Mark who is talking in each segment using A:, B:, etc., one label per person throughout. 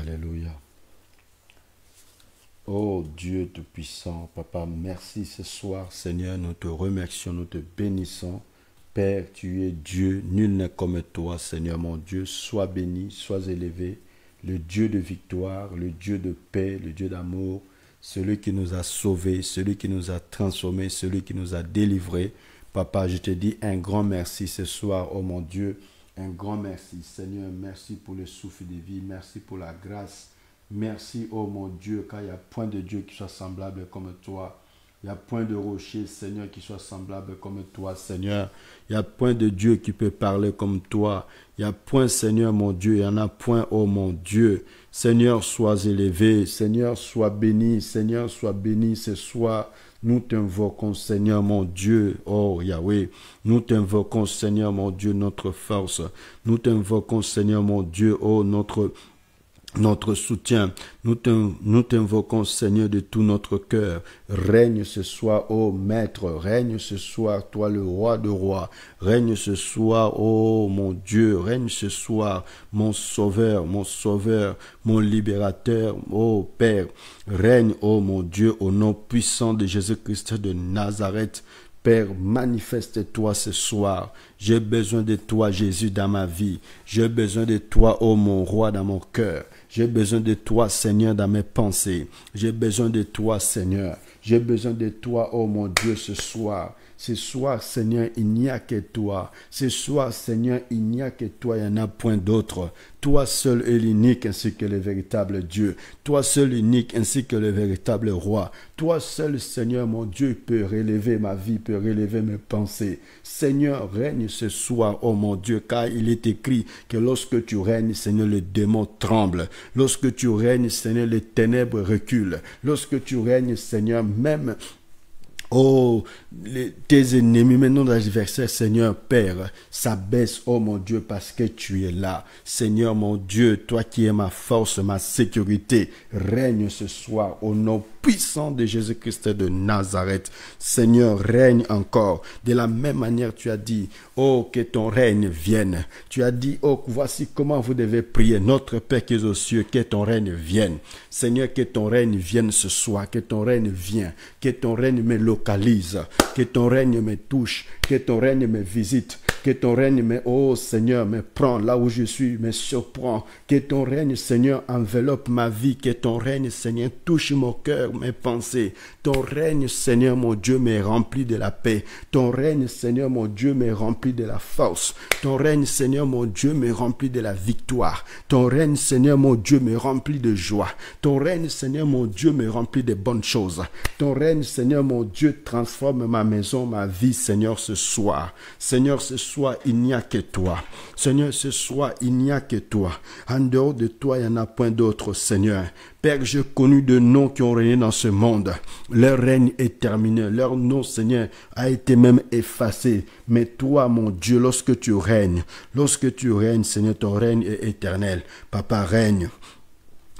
A: Alléluia. Oh Dieu Tout-Puissant, Papa, merci ce soir, Seigneur, nous te remercions, nous te bénissons. Père, tu es Dieu, nul n'est comme toi, Seigneur mon Dieu. Sois béni, sois élevé, le Dieu de victoire, le Dieu de paix, le Dieu d'amour, celui qui nous a sauvés, celui qui nous a transformés, celui qui nous a délivrés. Papa, je te dis un grand merci ce soir, oh mon Dieu, un grand merci. Seigneur, merci pour le souffle de vie, merci pour la grâce. Merci, oh mon Dieu, car il n'y a point de Dieu qui soit semblable comme toi. Il n'y a point de rocher, Seigneur, qui soit semblable comme toi, Seigneur. Il n'y a point de Dieu qui peut parler comme toi. Il n'y a point, Seigneur, mon Dieu. Il n'y en a point, oh mon Dieu. Seigneur, sois élevé. Seigneur, sois béni. Seigneur, sois béni ce soir. Nous t'invoquons, Seigneur, mon Dieu. Oh, Yahweh. Nous t'invoquons, Seigneur, mon Dieu, notre force. Nous t'invoquons, Seigneur, mon Dieu, oh, notre soutien. Nous t'invoquons, Seigneur, de tout notre cœur. Règne ce soir, ô Maître. Règne ce soir, toi le roi de rois. Règne ce soir, ô mon Dieu. Règne ce soir, mon sauveur, mon libérateur, ô Père. Règne, ô mon Dieu, au nom puissant de Jésus-Christ de Nazareth. Père, manifeste-toi ce soir. J'ai besoin de toi, Jésus, dans ma vie. J'ai besoin de toi, ô mon roi, dans mon cœur. J'ai besoin de toi, Seigneur, dans mes pensées. J'ai besoin de toi, Seigneur. J'ai besoin de toi, ô mon Dieu, ce soir. Ce soir, Seigneur, il n'y a que toi. Ce soir, Seigneur, il n'y a que toi, il n'y en a point d'autre. Toi seul est l'unique ainsi que le véritable Dieu. Toi seul unique ainsi que le véritable roi. Toi seul, Seigneur, mon Dieu, peut relever ma vie, peut relever mes pensées. Seigneur, règne ce soir, oh mon Dieu, car il est écrit que lorsque tu règnes, Seigneur, les démons tremblent. Lorsque tu règnes, Seigneur, les ténèbres reculent. Lorsque tu règnes, Seigneur, même oh, tes ennemis, maintenant l'adversaire, Seigneur, Père, s'abaisse, oh mon Dieu, parce que tu es là. Seigneur, mon Dieu, toi qui es ma force, ma sécurité, règne ce soir au nom puissant de Jésus-Christ de Nazareth. Seigneur, règne encore. De la même manière, tu as dit, oh, que ton règne vienne. Tu as dit, oh, voici comment vous devez prier. Notre Père qui es aux cieux, que ton règne vienne. Seigneur, que ton règne vienne ce soir, que ton règne vienne, que ton règne me localise, que ton règne me touche, que ton règne me visite, que ton règne me, oh Seigneur, me prend là où je suis, me surprend, que ton règne, Seigneur, enveloppe ma vie, que ton règne, Seigneur, touche mon cœur, mes pensées. Ton règne, Seigneur, mon Dieu, me remplit de la paix. Ton règne, Seigneur, mon Dieu, me remplit de la force. Ton règne, Seigneur, mon Dieu, me remplit de la victoire. Ton règne, Seigneur, mon Dieu, me remplit de joie. Ton règne, Seigneur, mon Dieu, me remplit de bonnes choses. Ton règne, Seigneur, mon Dieu, transforme ma maison, ma vie, Seigneur, ce soir. Seigneur, ce soir, il n'y a que toi. Seigneur, ce soir, il n'y a que toi. En dehors de toi, il n'y en a point d'autre, Seigneur. Père, j'ai connu de noms qui ont régné dans ce monde. Leur règne est terminé. Leur nom, Seigneur, a été même effacé. Mais toi, mon Dieu, lorsque tu règnes, Seigneur, ton règne est éternel. Papa, règne.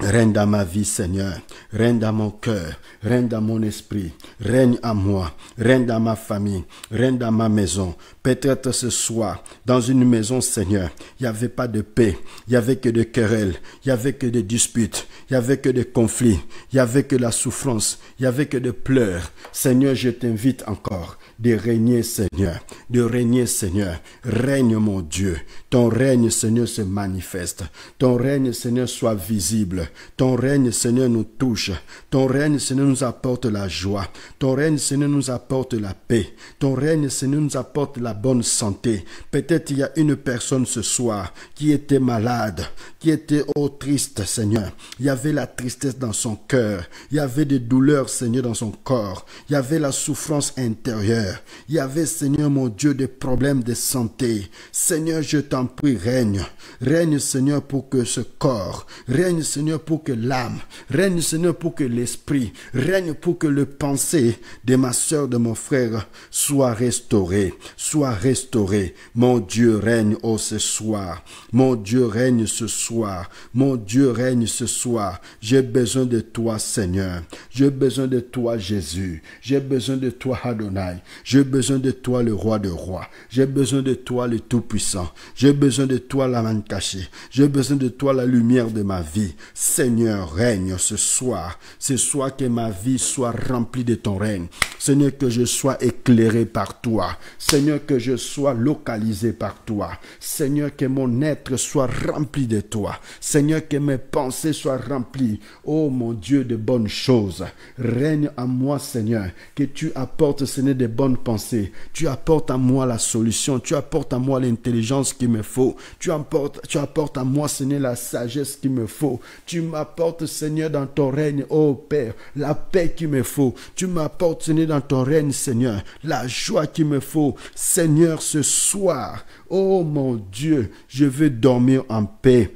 A: Règne dans ma vie, Seigneur. Règne dans mon cœur. Règne dans mon esprit. Règne en moi. Règne dans ma famille. Règne dans ma maison. Peut-être ce soir, dans une maison, Seigneur, il n'y avait pas de paix. Il n'y avait que des querelles. Il n'y avait que des disputes. Il n'y avait que des conflits. Il n'y avait que la souffrance. Il n'y avait que des pleurs. Seigneur, je t'invite encore de régner, Seigneur. De régner, Seigneur. Règne, mon Dieu. Ton règne, Seigneur, se manifeste. Ton règne, Seigneur, soit visible. Ton règne, Seigneur, nous touche. Ton règne, Seigneur, nous apporte la joie. Ton règne, Seigneur, nous apporte la paix. Ton règne, Seigneur, nous apporte la bonne santé. Peut-être il y a une personne ce soir qui était malade, qui était triste, Seigneur. Il y avait la tristesse dans son cœur. Il y avait des douleurs, Seigneur, dans son corps. Il y avait la souffrance intérieure. Il y avait, Seigneur, mon Dieu, des problèmes de santé. Seigneur, je t'en prie, règne. Règne, Seigneur, pour que ce corps, règne, Seigneur, pour que l'âme, règne, Seigneur, pour que l'esprit, règne pour que le pensée de ma soeur, de mon frère soit restauré, soit restauré. Mon Dieu règne ce soir. Mon Dieu règne ce soir. Mon Dieu règne ce soir. J'ai besoin de toi, Seigneur. J'ai besoin de toi, Jésus. J'ai besoin de toi, Adonai. J'ai besoin de toi, le roi de rois. J'ai besoin de toi, le Tout-Puissant. J'ai besoin de toi, la main cachée. J'ai besoin de toi, la lumière de ma vie. Seigneur, règne ce soir. Ce soir, que ma vie soit remplie de ton règne. Seigneur, que je sois éclairé par toi. Seigneur, que je sois localisé par toi. Seigneur, que mon être soit rempli de toi. Seigneur, que mes pensées soient remplies, oh mon Dieu, de bonnes choses. Règne en moi, Seigneur, que tu apportes, Seigneur, de bonnes pensées. Tu apportes à moi la solution. Tu apportes à moi l'intelligence qu'il me faut. Tu apportes à moi, Seigneur, la sagesse qu'il me faut. Tu m'apportes, Seigneur, dans ton règne, oh Père, la paix qu'il me faut. Tu m'apportes, Seigneur, dans ton règne, Seigneur, la joie qu'il me faut. Seigneur, ce soir, oh mon Dieu, je veux dormir en paix.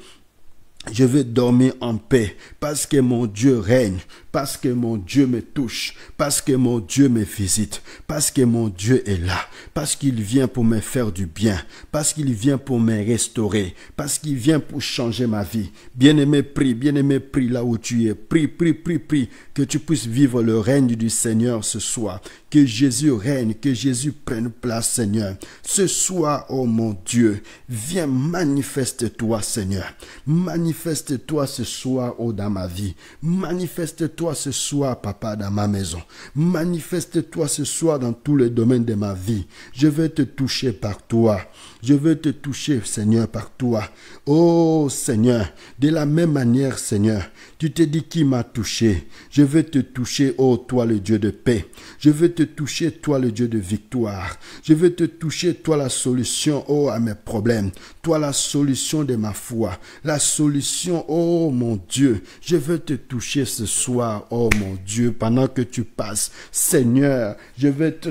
A: Je veux dormir en paix parce que mon Dieu règne, parce que mon Dieu me touche, parce que mon Dieu me visite, parce que mon Dieu est là, parce qu'il vient pour me faire du bien, parce qu'il vient pour me restaurer, parce qu'il vient pour changer ma vie. Bien-aimé, prie là où tu es. Prie, que tu puisses vivre le règne du Seigneur ce soir. Que Jésus règne, que Jésus prenne place, Seigneur. Ce soir, oh mon Dieu, viens, manifeste-toi, Seigneur. Manifeste-toi ce soir, oh, dans ma vie. Manifeste-toi ce soir, papa, dans ma maison. Manifeste-toi ce soir dans tous les domaines de ma vie. Je veux te toucher par toi. Je veux te toucher, Seigneur, par toi. Oh, Seigneur, de la même manière, Seigneur, tu te dis qui m'a touché. Je veux te toucher, oh, toi, le Dieu de paix. Je veux te toucher, toi, le Dieu de victoire. Je veux te toucher, toi, la solution, oh, à mes problèmes. Toi, la solution de ma foi. La solution, oh, mon Dieu. Je veux te toucher ce soir, oh, mon Dieu, pendant que tu passes. Seigneur, je vais te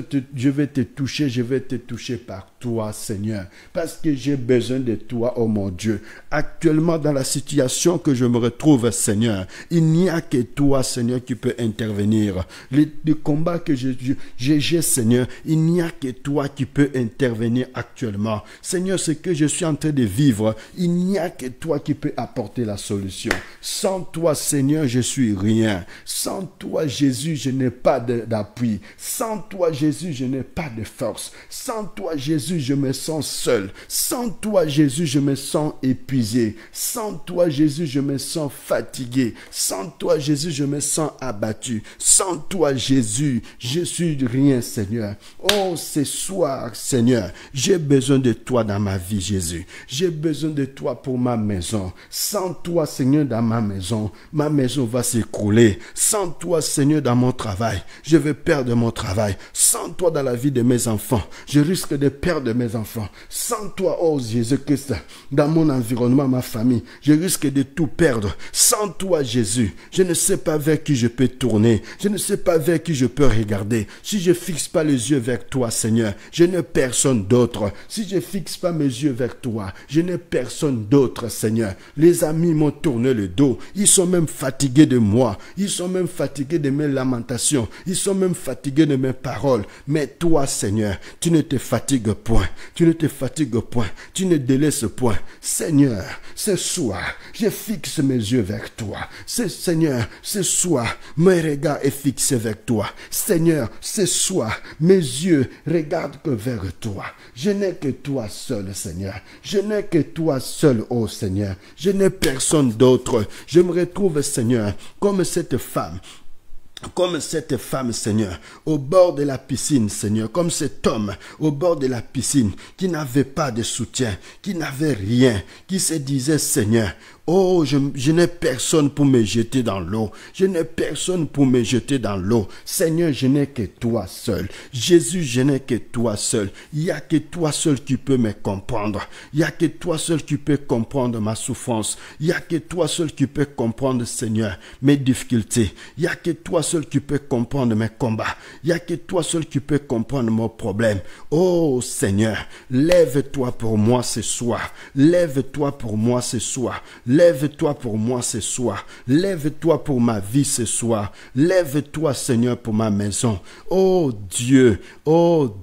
A: toucher par toi, Seigneur, parce que j'ai besoin de toi, oh mon Dieu. Actuellement, dans la situation que je me retrouve, Seigneur, il n'y a que toi, Seigneur, qui peut intervenir. Le combat que j'ai, Seigneur, il n'y a que toi qui peux intervenir actuellement. Seigneur, ce que je suis en train de vivre, il n'y a que toi qui peux apporter la solution. Sans toi, Seigneur, je suis rien. Sans toi, Jésus, je n'ai pas d'appui. Sans toi, Jésus, je n'ai pas de force. Sans toi, Jésus, je me sens seul. Sans toi, Jésus, je me sens épuisé. Sans toi, Jésus, je me sens fatigué. Sans toi, Jésus, je me sens abattu. Sans toi, Jésus, je suis rien, Seigneur. Oh, ce soir, Seigneur, j'ai besoin de toi dans ma vie, Jésus. J'ai besoin de toi pour ma maison. Sans toi, Seigneur, dans ma maison va s'écrouler. Sans toi, Seigneur, dans mon travail, je vais perdre mon travail. Sans toi, dans la vie de mes enfants, je risque de perdre mes enfants. Sans toi, oh Jésus-Christ, dans mon environnement, ma famille, je risque de tout perdre. Sans toi, Jésus, je ne sais pas vers qui je peux tourner. Je ne sais pas vers qui je peux regarder. Si je fixe pas les yeux vers toi, Seigneur, je n'ai personne d'autre. Si je fixe pas mes yeux vers toi, je n'ai personne d'autre, Seigneur. Les amis m'ont tourné le dos. Ils sont même fatigués de moi. Ils sont même fatigués de mes lamentations. Ils sont même fatigués de mes paroles. Mais toi, Seigneur, tu ne te fatigues point. Tu ne te fatigues point. Tu ne délaisses point. Seigneur, ce soir, je fixe mes yeux vers toi. Seigneur, ce soir, mon regard est fixé vers toi. Seigneur, ce soir, mes yeux regardent que vers toi. Je n'ai que toi seul, Seigneur. Je n'ai que toi seul, oh Seigneur. Je n'ai personne d'autre. Je me retrouve, Seigneur, comme cette femme, Seigneur, au bord de la piscine, Seigneur, comme cet homme au bord de la piscine qui n'avait pas de soutien, qui n'avait rien, qui se disait, Seigneur, oh, je n'ai personne pour me jeter dans l'eau. Je n'ai personne pour me jeter dans l'eau. Seigneur, je n'ai que toi seul. Jésus, je n'ai que toi seul. Il n'y a que toi seul qui peux me comprendre. Il n'y a que toi seul qui peut comprendre ma souffrance. Il n'y a que toi seul qui peut comprendre, Seigneur, mes difficultés. Il n'y a que toi seul qui peut comprendre mes combats. Il n'y a que toi seul qui peut comprendre mon problème. Oh, Seigneur, lève-toi pour moi ce soir. Lève-toi pour moi ce soir. Lève-toi pour moi ce soir. Lève-toi pour ma vie ce soir. Lève-toi, Seigneur, pour ma maison. Oh Dieu, mon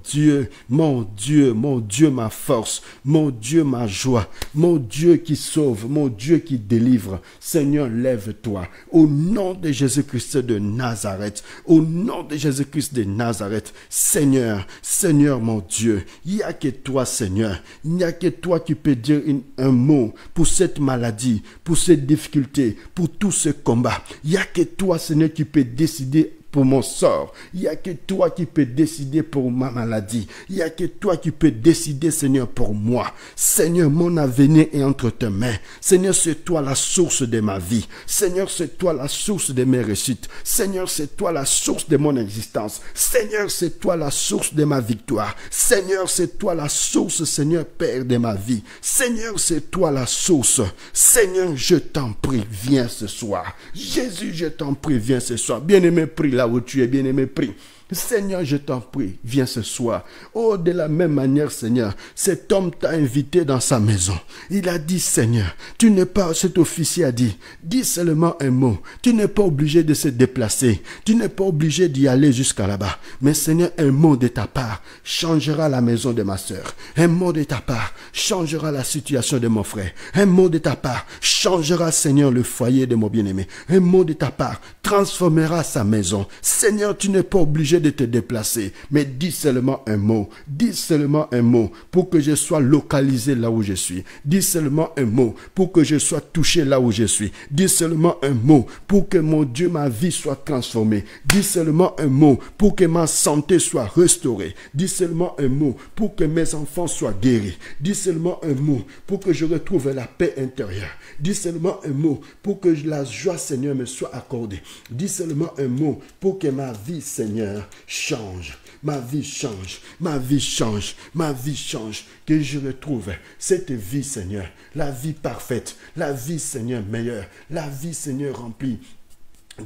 A: Dieu, ma force, mon Dieu, ma joie, mon Dieu qui sauve, mon Dieu qui délivre. Seigneur, lève-toi. Au nom de Jésus-Christ de Nazareth. Nazareth. Au nom de Jésus-Christ de Nazareth. Seigneur, Seigneur mon Dieu, il n'y a que toi, Seigneur. Il n'y a que toi qui peux dire un mot pour cette maladie, pour cette difficulté, pour tout ce combat. Il n'y a que toi, Seigneur, qui peux décider pour mon sort. Il n'y a que toi qui peux décider pour ma maladie. Il n'y a que toi qui peux décider, Seigneur, pour moi. Seigneur, mon avenir est entre tes mains. Seigneur, c'est toi la source de ma vie. Seigneur, c'est toi la source de mes réussites. Seigneur, c'est toi la source de mon existence. Seigneur, c'est toi la source de ma victoire. Seigneur, c'est toi la source, Seigneur, Père de ma vie. Seigneur, c'est toi la source. Seigneur, je t'en prie, viens ce soir. Jésus, je t'en prie, viens ce soir. Bien-aimé, prie là où tu es, bien-aimé, prie. Seigneur, je t'en prie, viens ce soir. Oh, de la même manière, Seigneur, cet homme t'a invité dans sa maison. Il a dit, Seigneur, tu n'es pas, cet officier a dit, dis seulement un mot. Tu n'es pas obligé de se déplacer. Tu n'es pas obligé d'y aller jusqu'à là-bas. Mais Seigneur, un mot de ta part changera la maison de ma sœur. Un mot de ta part changera la situation de mon frère. Un mot de ta part changera, Seigneur, le foyer de mon bien-aimé. Un mot de ta part transformera sa maison. Seigneur, tu n'es pas obligé de te déplacer, mais dis seulement un mot. Dis seulement un mot pour que je sois localisé là où je suis. Dis seulement un mot pour que je sois touché là où je suis. Dis seulement un mot pour que mon Dieu, ma vie soit transformée. Dis seulement un mot pour que ma santé soit restaurée. Dis seulement un mot pour que mes enfants soient guéris. Dis seulement un mot pour que je retrouve la paix intérieure. Dis seulement un mot pour que la joie, Seigneur, me soit accordée. Dis seulement un mot pour que ma vie, Seigneur, change. Ma vie change. Ma vie change. Ma vie change. Que je retrouve cette vie, Seigneur. La vie parfaite. La vie, Seigneur, meilleure. La vie, Seigneur, remplie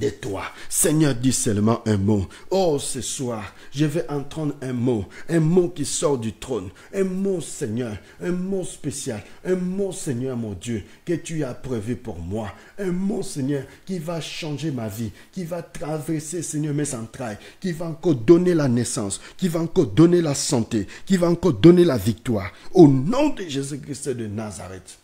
A: de toi. Seigneur, dis seulement un mot. Oh, ce soir, je vais entendre un mot qui sort du trône, un mot, Seigneur, un mot spécial, un mot, Seigneur, mon Dieu, que tu as prévu pour moi, un mot, Seigneur, qui va changer ma vie, qui va traverser, Seigneur, mes entrailles, qui va encore donner la naissance, qui va encore donner la santé, qui va encore donner la victoire. Au nom de Jésus-Christ de Nazareth.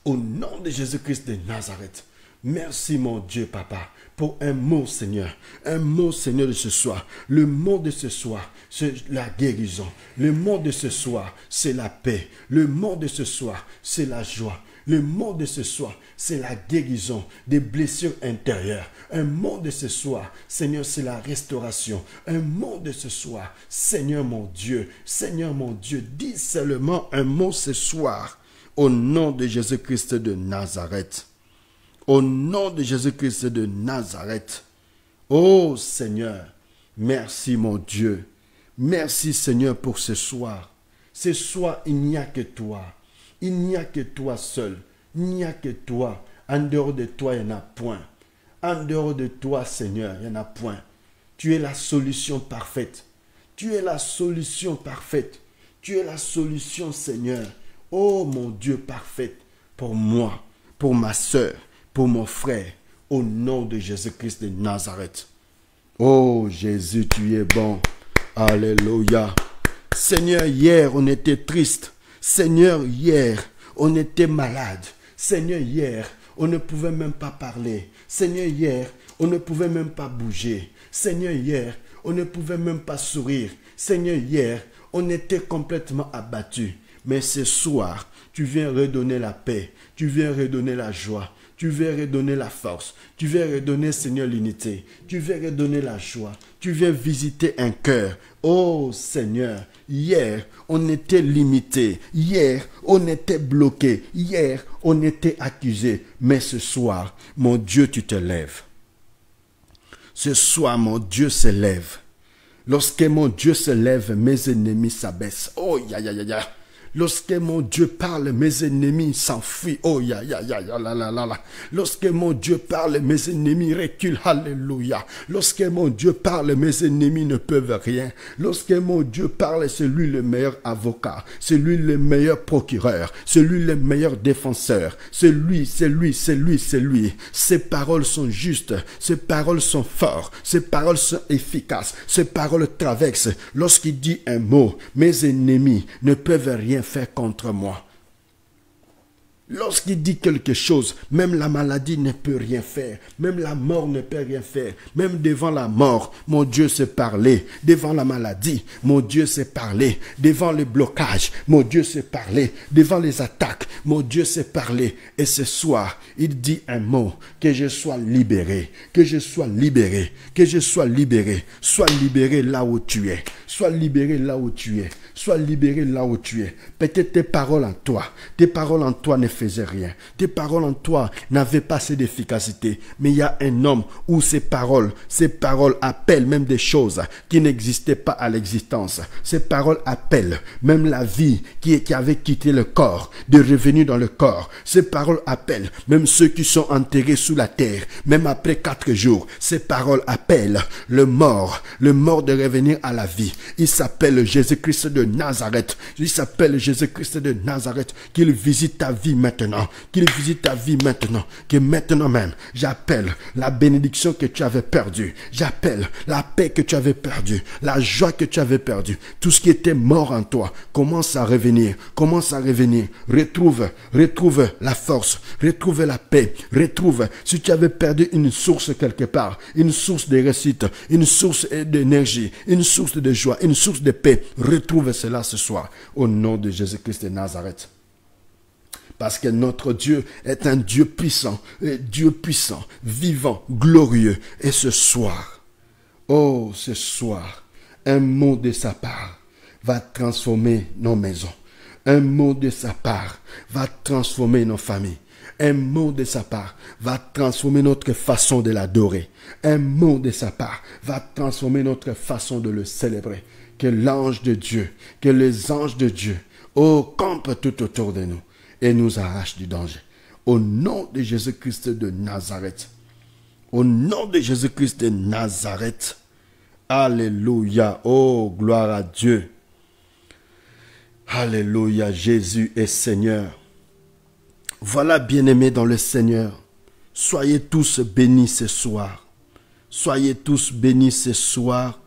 A: Au nom de Jésus-Christ de Nazareth. Merci mon Dieu, Papa, pour un mot, Seigneur. Un mot, Seigneur, de ce soir. Le mot de ce soir, c'est la guérison. Le mot de ce soir, c'est la paix. Le mot de ce soir, c'est la joie. Le mot de ce soir, c'est la guérison des blessures intérieures. Un mot de ce soir, Seigneur, c'est la restauration. Un mot de ce soir, Seigneur mon Dieu, dis seulement un mot ce soir. Au nom de Jésus-Christ de Nazareth. Au nom de Jésus-Christ de Nazareth. Oh Seigneur, merci mon Dieu. Merci Seigneur pour ce soir. Ce soir, il n'y a que toi. Il n'y a que toi seul. Il n'y a que toi. En dehors de toi, il n'y en a point. En dehors de toi, Seigneur, il n'y en a point. Tu es la solution parfaite. Tu es la solution parfaite. Tu es la solution, Seigneur. Oh mon Dieu parfaite pour moi, pour ma sœur, pour mon frère, au nom de Jésus-Christ de Nazareth. Oh Jésus, tu es bon. Alléluia. Seigneur, hier, on était triste. Seigneur, hier, on était malade. Seigneur, hier, on ne pouvait même pas parler. Seigneur, hier, on ne pouvait même pas bouger. Seigneur, hier, on ne pouvait même pas sourire. Seigneur, hier, on était complètement abattu. Mais ce soir, tu viens redonner la paix. Tu viens redonner la joie. Tu viens redonner la force. Tu viens redonner, Seigneur, l'unité. Tu viens redonner la joie. Tu viens visiter un cœur. Oh Seigneur, hier, on était limité. Hier, on était bloqué. Hier, on était accusé. Mais ce soir, mon Dieu, tu te lèves. Ce soir, mon Dieu se lève. Lorsque mon Dieu se lève, mes ennemis s'abaissent. Oh, ya, ya, ya, ya. Lorsque mon Dieu parle, mes ennemis s'enfuient. Oh, ya, ya, ya, ya, la, la, la, la. Lorsque mon Dieu parle, mes ennemis reculent. Alléluia. Lorsque mon Dieu parle, mes ennemis ne peuvent rien. Lorsque mon Dieu parle, c'est lui le meilleur avocat. C'est lui le meilleur procureur. C'est lui le meilleur défenseur. C'est lui. Ses paroles sont justes. Ses paroles sont fortes. Ses paroles sont efficaces. Ses paroles traversent. Lorsqu'il dit un mot, mes ennemis ne peuvent rien faire contre moi. Lorsqu'il dit quelque chose, même la maladie ne peut rien faire. Même la mort ne peut rien faire. Même devant la mort, mon Dieu sait parler. Devant la maladie, mon Dieu sait parler. Devant le blocage, mon Dieu sait parler. Devant les attaques, mon Dieu sait parler. Et ce soir, il dit un mot, que je sois libéré. Que je sois libéré. Que je sois libéré. Sois libéré là où tu es. Sois libéré là où tu es. Sois libéré là où tu es. Peut-être tes paroles en toi ne faisaient rien. Tes paroles en toi n'avaient pas assez d'efficacité. Mais il y a un homme où ces paroles appellent même des choses qui n'existaient pas à l'existence. Ces paroles appellent même la vie qui avait quitté le corps, de revenir dans le corps. Ces paroles appellent même ceux qui sont enterrés sous la terre, même après 4 jours. Ces paroles appellent le mort de revenir à la vie. Il s'appelle Jésus-Christ de Nazareth. Il s'appelle Jésus-Christ de Nazareth. Qu'il visite ta vie maintenant. Qu'il visite ta vie maintenant. Que maintenant même, j'appelle la bénédiction que tu avais perdue. J'appelle la paix que tu avais perdue. La joie que tu avais perdue. Tout ce qui était mort en toi commence à revenir. Commence à revenir. Retrouve la force. Retrouve la paix. Retrouve. Si tu avais perdu une source quelque part, une source de réussite, une source d'énergie, une source de joie, une source de paix, retrouve cela ce soir au nom de Jésus-Christ de Nazareth. Parce que notre Dieu est un Dieu puissant, vivant, glorieux. Et ce soir, un mot de sa part va transformer nos maisons. Un mot de sa part va transformer nos familles. Un mot de sa part va transformer notre façon de l'adorer. Un mot de sa part va transformer notre façon de le célébrer. Que l'ange de Dieu, que les anges de Dieu, campent tout autour de nous et nous arrachent du danger. Au nom de Jésus-Christ de Nazareth. Au nom de Jésus-Christ de Nazareth. Alléluia. Oh, gloire à Dieu. Alléluia. Jésus est Seigneur. Voilà, bien-aimés dans le Seigneur. Soyez tous bénis ce soir. Soyez tous bénis ce soir.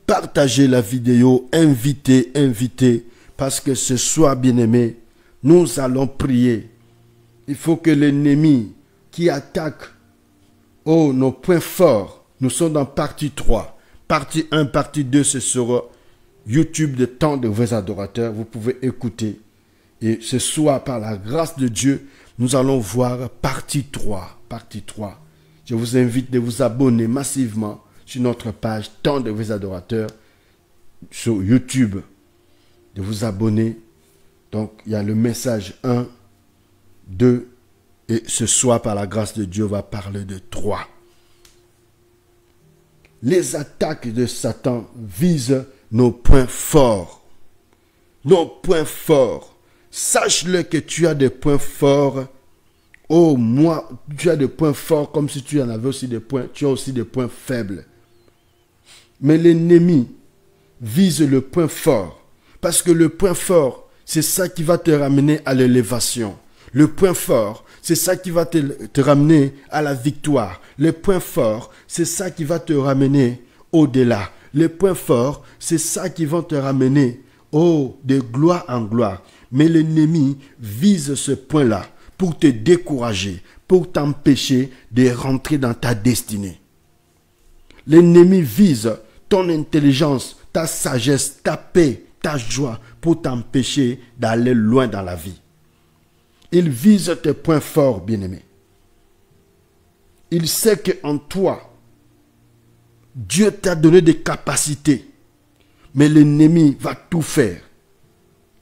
A: Partagez la vidéo. Invitez. Parce que ce soir, bien-aimés, nous allons prier. Il faut que l'ennemi qui attaque nos points forts, nous sommes dans partie 3. Partie 1, partie 2, ce sera YouTube de Temps de vrais adorateurs. Vous pouvez écouter. Et ce soir, par la grâce de Dieu, nous allons voir partie 3. Partie 3. Je vous invite de vous abonner massivement sur notre page Temps de vrais adorateurs sur YouTube. De vous abonner. Donc, il y a le message 1, 2, et ce soir, par la grâce de Dieu, on va parler de 3. Les attaques de Satan visent nos points forts. Nos points forts. Sache-le que tu as des points forts. Tu as des points forts comme si tu en avais aussi des points. Tu as aussi des points faibles. Mais l'ennemi vise le point fort. Parce que le point fort, c'est ça qui va te ramener à l'élévation. Le point fort, c'est ça qui va te ramener à la victoire. Le point fort, c'est ça qui va te ramener au-delà. Les points forts, c'est ça qui va te ramener de gloire en gloire. Mais l'ennemi vise ce point-là pour te décourager, pour t'empêcher de rentrer dans ta destinée. L'ennemi vise ton intelligence, ta sagesse, ta paix, ta joie pour t'empêcher d'aller loin dans la vie. Il vise tes points forts, bien-aimé. Il sait qu'en toi, Dieu t'a donné des capacités, mais l'ennemi va tout faire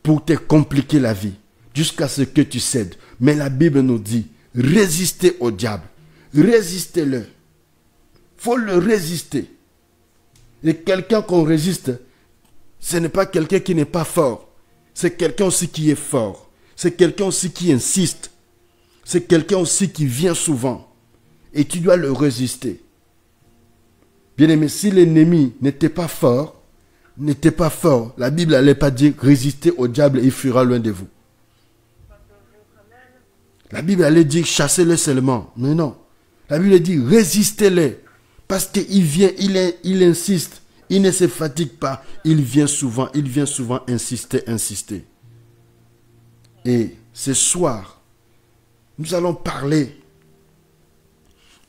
A: pour te compliquer la vie, jusqu'à ce que tu cèdes. Mais la Bible nous dit, résistez au diable, résistez-le. Il faut le résister. Et quelqu'un qu'on résiste, ce n'est pas quelqu'un qui n'est pas fort. C'est quelqu'un aussi qui est fort. C'est quelqu'un aussi qui insiste. C'est quelqu'un aussi qui vient souvent. Et tu dois le résister. Bien-aimé, si l'ennemi n'était pas fort, la Bible n'allait pas dire résistez au diable et il fuira loin de vous. La Bible allait dire chassez-le seulement. Mais non. La Bible dit résistez-le. Parce qu'il vient, il insiste. Il ne se fatigue pas. Il vient souvent insister. Et ce soir, Nous allons parler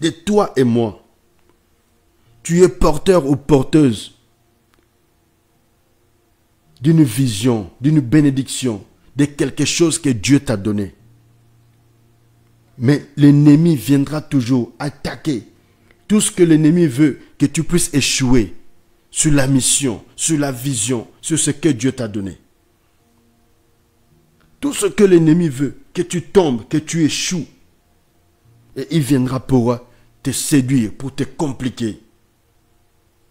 A: de toi et moi. Tu es porteur ou porteuse d'une vision, d'une bénédiction, de quelque chose que Dieu t'a donné. Mais l'ennemi viendra toujours attaquer tout ce que l'ennemi veut, que tu puisses échouer sur la mission, sur la vision, sur ce que Dieu t'a donné. Tout ce que l'ennemi veut, que tu tombes, que tu échoues. Et il viendra pour te séduire, pour te compliquer.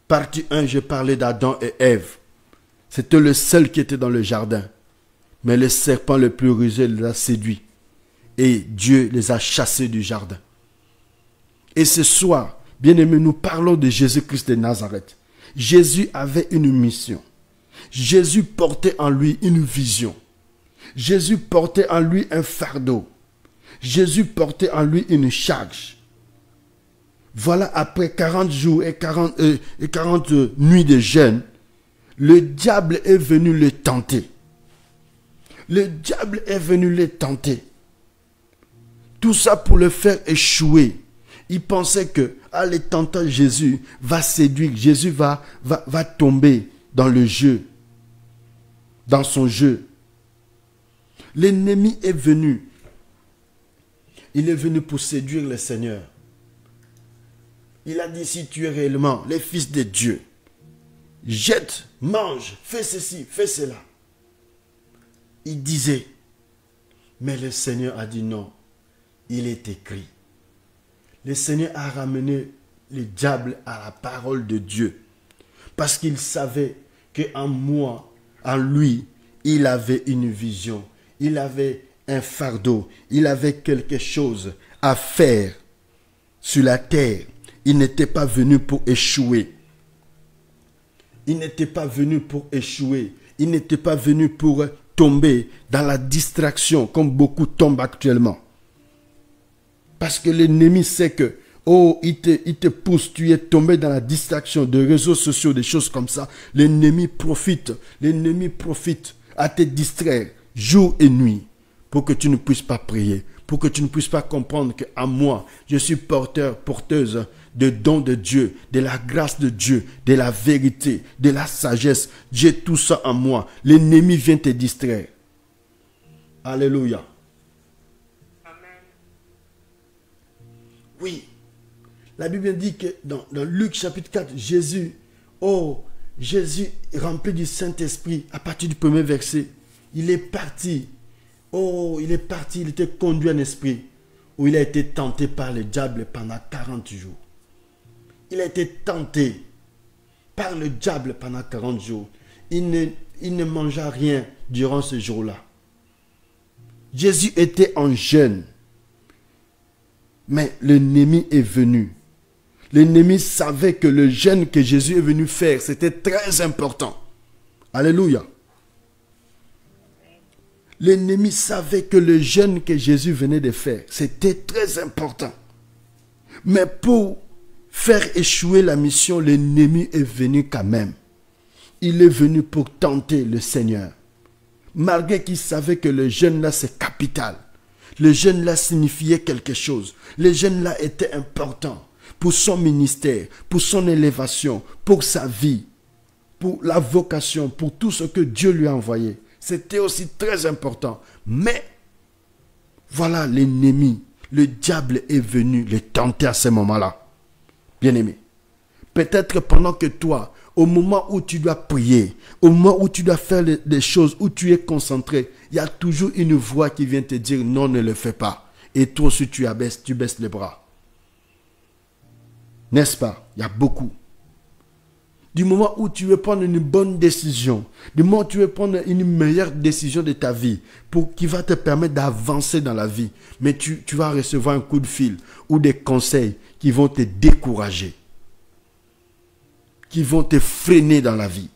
A: Partie 1, j'ai parlé d'Adam et Ève. C'était le seul qui était dans le jardin. Mais le serpent le plus rusé les a séduits. Et Dieu les a chassés du jardin. Et ce soir, bien-aimés, nous parlons de Jésus-Christ de Nazareth. Jésus avait une mission. Jésus portait en lui une vision. Jésus portait en lui un fardeau. Jésus portait en lui une charge. Voilà, après 40 jours et 40 nuits de jeûne, le diable est venu le tenter. Le diable est venu le tenter. Tout ça pour le faire échouer. Il pensait que, en le tentant, Jésus va séduire, Jésus va tomber dans le jeu, dans son jeu. L'ennemi est venu. Il est venu pour séduire le Seigneur. Il a dit, si tu es réellement le Fils de Dieu, jette, mange, fais ceci, fais cela. Il disait, mais le Seigneur a dit non, il est écrit. Le Seigneur a ramené le diable à la parole de Dieu. Parce qu'il savait qu'en moi, en lui, il avait une vision. Il avait un fardeau. Il avait quelque chose à faire sur la terre. Il n'était pas venu pour échouer. Il n'était pas venu pour échouer. Il n'était pas venu pour tomber dans la distraction comme beaucoup tombent actuellement. Parce que l'ennemi sait que, il te pousse, tu es tombé dans la distraction de réseaux sociaux, des choses comme ça. L'ennemi profite à te distraire jour et nuit pour que tu ne puisses pas prier, pour que tu ne puisses pas comprendre qu'en moi, je suis porteuse de dons de Dieu, de la grâce de Dieu, de la vérité, de la sagesse. J'ai tout ça en moi. L'ennemi vient te distraire. Alléluia. Oui, la Bible dit que dans Luc chapitre 4, Jésus rempli du Saint-Esprit, à partir du premier verset, il est parti, il était conduit en esprit, où il a été tenté par le diable pendant 40 jours. Il a été tenté par le diable pendant 40 jours. Il ne mangea rien durant ce jour-là. Jésus était en jeûne. Mais l'ennemi est venu. L'ennemi savait que le jeûne que Jésus est venu faire, c'était très important. Alléluia. L'ennemi savait que le jeûne que Jésus venait de faire, c'était très important. Mais pour faire échouer la mission, l'ennemi est venu quand même. Il est venu pour tenter le Seigneur. Malgré qu'il savait que le jeûne là, c'est capital. Le jeûne là signifiait quelque chose. Le jeûne là était important pour son ministère, pour son élévation, pour sa vie, pour la vocation, pour tout ce que Dieu lui a envoyé. C'était aussi très important. Mais, voilà l'ennemi, le diable est venu le tenter à ce moment-là. Bien-aimé, peut-être pendant que toi, au moment où tu dois prier, au moment où tu dois faire des choses, où tu es concentré, il y a toujours une voix qui vient te dire non, ne le fais pas. Et toi aussi tu baisses les bras. N'est-ce pas? Il y a beaucoup. Du moment où tu veux prendre une bonne décision, du moment où tu veux prendre une meilleure décision de ta vie, qui va te permettre d'avancer dans la vie, mais tu vas recevoir un coup de fil ou des conseils qui vont te décourager, qui vont te freiner dans la vie.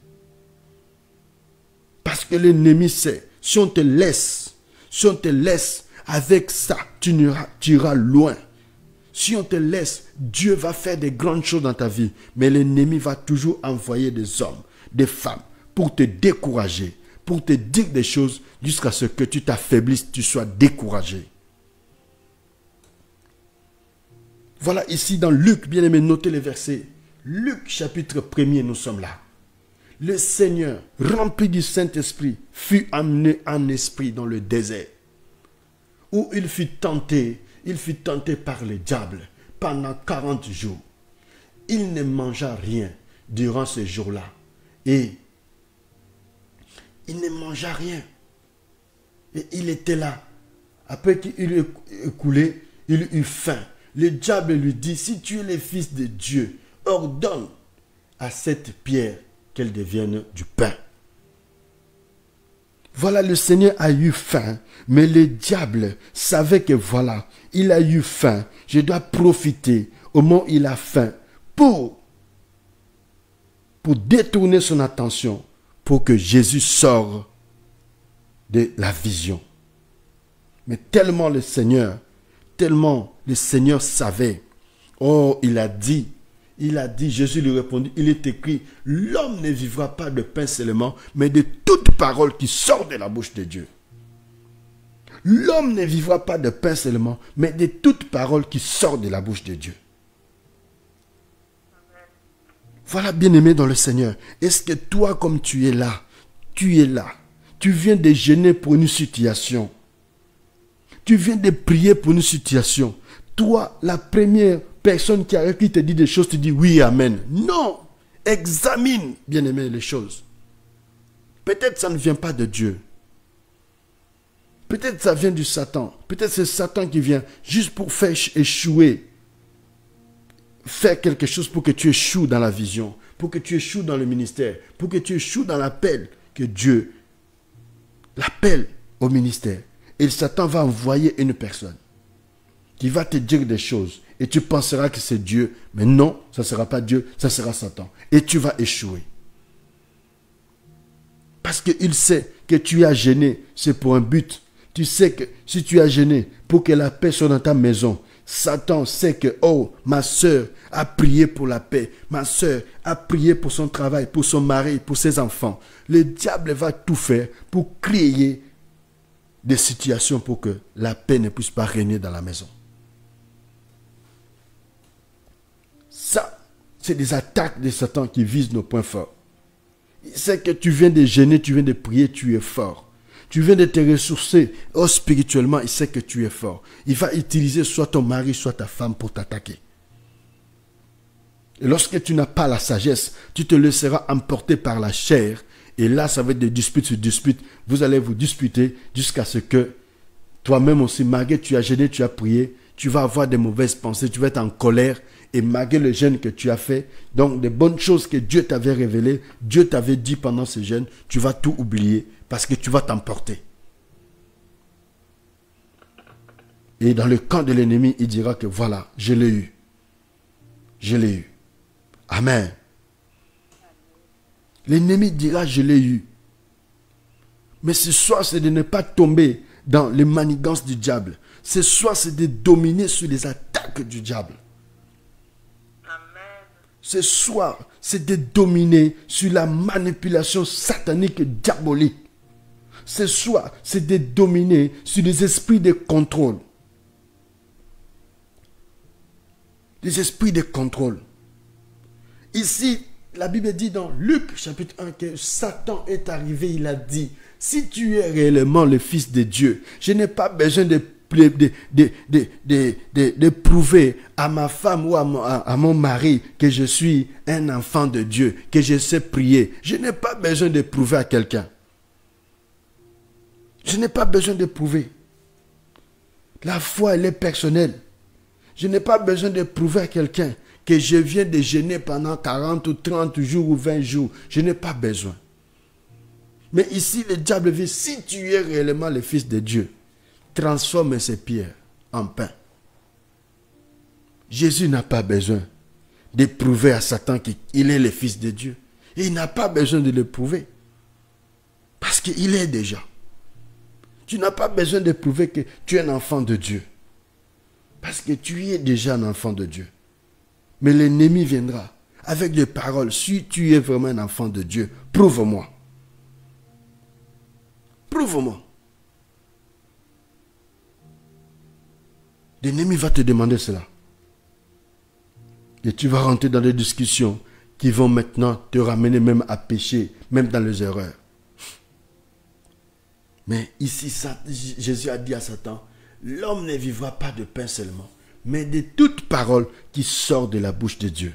A: Parce que l'ennemi sait, si on te laisse avec ça, tu iras loin. Si on te laisse, Dieu va faire des grandes choses dans ta vie. Mais l'ennemi va toujours envoyer des hommes, des femmes, pour te décourager, pour te dire des choses jusqu'à ce que tu t'affaiblisses, tu sois découragé. Voilà ici dans Luc, bien aimé, notez les versets. Luc chapitre 1er, nous sommes là. Le Seigneur, rempli du Saint-Esprit, fut amené en esprit dans le désert, où il fut tenté par le diable pendant 40 jours. Il ne mangea rien durant ces jours-là. Et il ne mangea rien. Et il était là. Après qu'il eut écoulé, il eut faim. Le diable lui dit, si tu es le Fils de Dieu, ordonne à cette pierre qu'elle devienne du pain. Voilà, le Seigneur a eu faim, mais le diable savait que voilà, il a eu faim. Je dois profiter au moment où il a faim pour détourner son attention, pour que Jésus sorte de la vision. Mais tellement le Seigneur savait. Oh, il a dit, Jésus lui répondit, il est écrit, l'homme ne vivra pas de pain seulement, mais de toute parole qui sort de la bouche de Dieu. L'homme ne vivra pas de pain seulement, mais de toute parole qui sort de la bouche de Dieu. Voilà, bien-aimé dans le Seigneur. Est-ce que toi, comme tu es là, tu viens de jeûner pour une situation. Tu viens de prier pour une situation. Toi, la première personne qui te dit des choses, tu dis oui, amen. Non, examine, bien-aimé, les choses. Peut-être ça ne vient pas de Dieu. Peut-être ça vient du Satan. Peut-être c'est Satan qui vient juste pour faire échouer. Faire quelque chose pour que tu échoues dans la vision, pour que tu échoues dans le ministère, pour que tu échoues dans l'appel que Dieu l'appelle au ministère. Et Satan va envoyer une personne qui va te dire des choses et tu penseras que c'est Dieu, mais non, ça ne sera pas Dieu, ça sera Satan. Et tu vas échouer. Parce qu'il sait que tu as jeûné, c'est pour un but. Tu sais que si tu as jeûné pour que la paix soit dans ta maison, Satan sait que, oh, ma soeur a prié pour la paix. Ma soeur a prié pour son travail, pour son mari, pour ses enfants. Le diable va tout faire pour créer des situations pour que la paix ne puisse pas régner dans la maison. Ça, c'est des attaques de Satan qui visent nos points forts. Il sait que tu viens de jeûner, tu viens de prier, tu es fort. Tu viens de te ressourcer spirituellement, il sait que tu es fort. Il va utiliser soit ton mari, soit ta femme pour t'attaquer. Et lorsque tu n'as pas la sagesse, tu te laisseras emporter par la chair. Et là, ça va être de dispute sur dispute. Vous allez vous disputer jusqu'à ce que toi-même aussi, malgré tu as jeûné, tu as prié, tu vas avoir des mauvaises pensées, tu vas être en colère. Et malgré le jeûne que tu as fait, donc des bonnes choses que Dieu t'avait révélées, Dieu t'avait dit pendant ce jeûne, tu vas tout oublier parce que tu vas t'emporter. Et dans le camp de l'ennemi, il dira que voilà, je l'ai eu. Je l'ai eu. Amen. L'ennemi dira, je l'ai eu. Mais ce soir, c'est de ne pas tomber dans les manigances du diable. Ce soir, c'est de dominer sur les attaques du diable. Ce soir, c'est de dominer sur la manipulation satanique et diabolique. Ce soir, c'est de dominer sur les esprits de contrôle. Les esprits de contrôle. Ici, la Bible dit dans Luc chapitre 1 que Satan est arrivé, il a dit, si tu es réellement le Fils de Dieu, je n'ai pas besoin de prouver à ma femme ou à mon mari que je suis un enfant de Dieu, que je sais prier. Je n'ai pas besoin de prouver à quelqu'un. Je n'ai pas besoin de prouver. La foi, elle est personnelle. Je n'ai pas besoin de prouver à quelqu'un que je viens de jeûner pendant 40 ou 30 jours ou 20 jours. Je n'ai pas besoin. Mais ici, le diable dit, si tu es réellement le Fils de Dieu, transforme ces pierres en pain. Jésus n'a pas besoin de prouver à Satan qu'il est le Fils de Dieu. Et il n'a pas besoin de le prouver. Parce qu'il est déjà. Tu n'as pas besoin de prouver que tu es un enfant de Dieu. Parce que tu es déjà un enfant de Dieu. Mais l'ennemi viendra avec des paroles. Si tu es vraiment un enfant de Dieu, prouve-moi. Prouve-moi. L'ennemi va te demander cela. Et tu vas rentrer dans des discussions qui vont maintenant te ramener même à pécher, même dans les erreurs. Mais ici, Jésus a dit à Satan, l'homme ne vivra pas de pain seulement, mais de toute parole qui sort de la bouche de Dieu.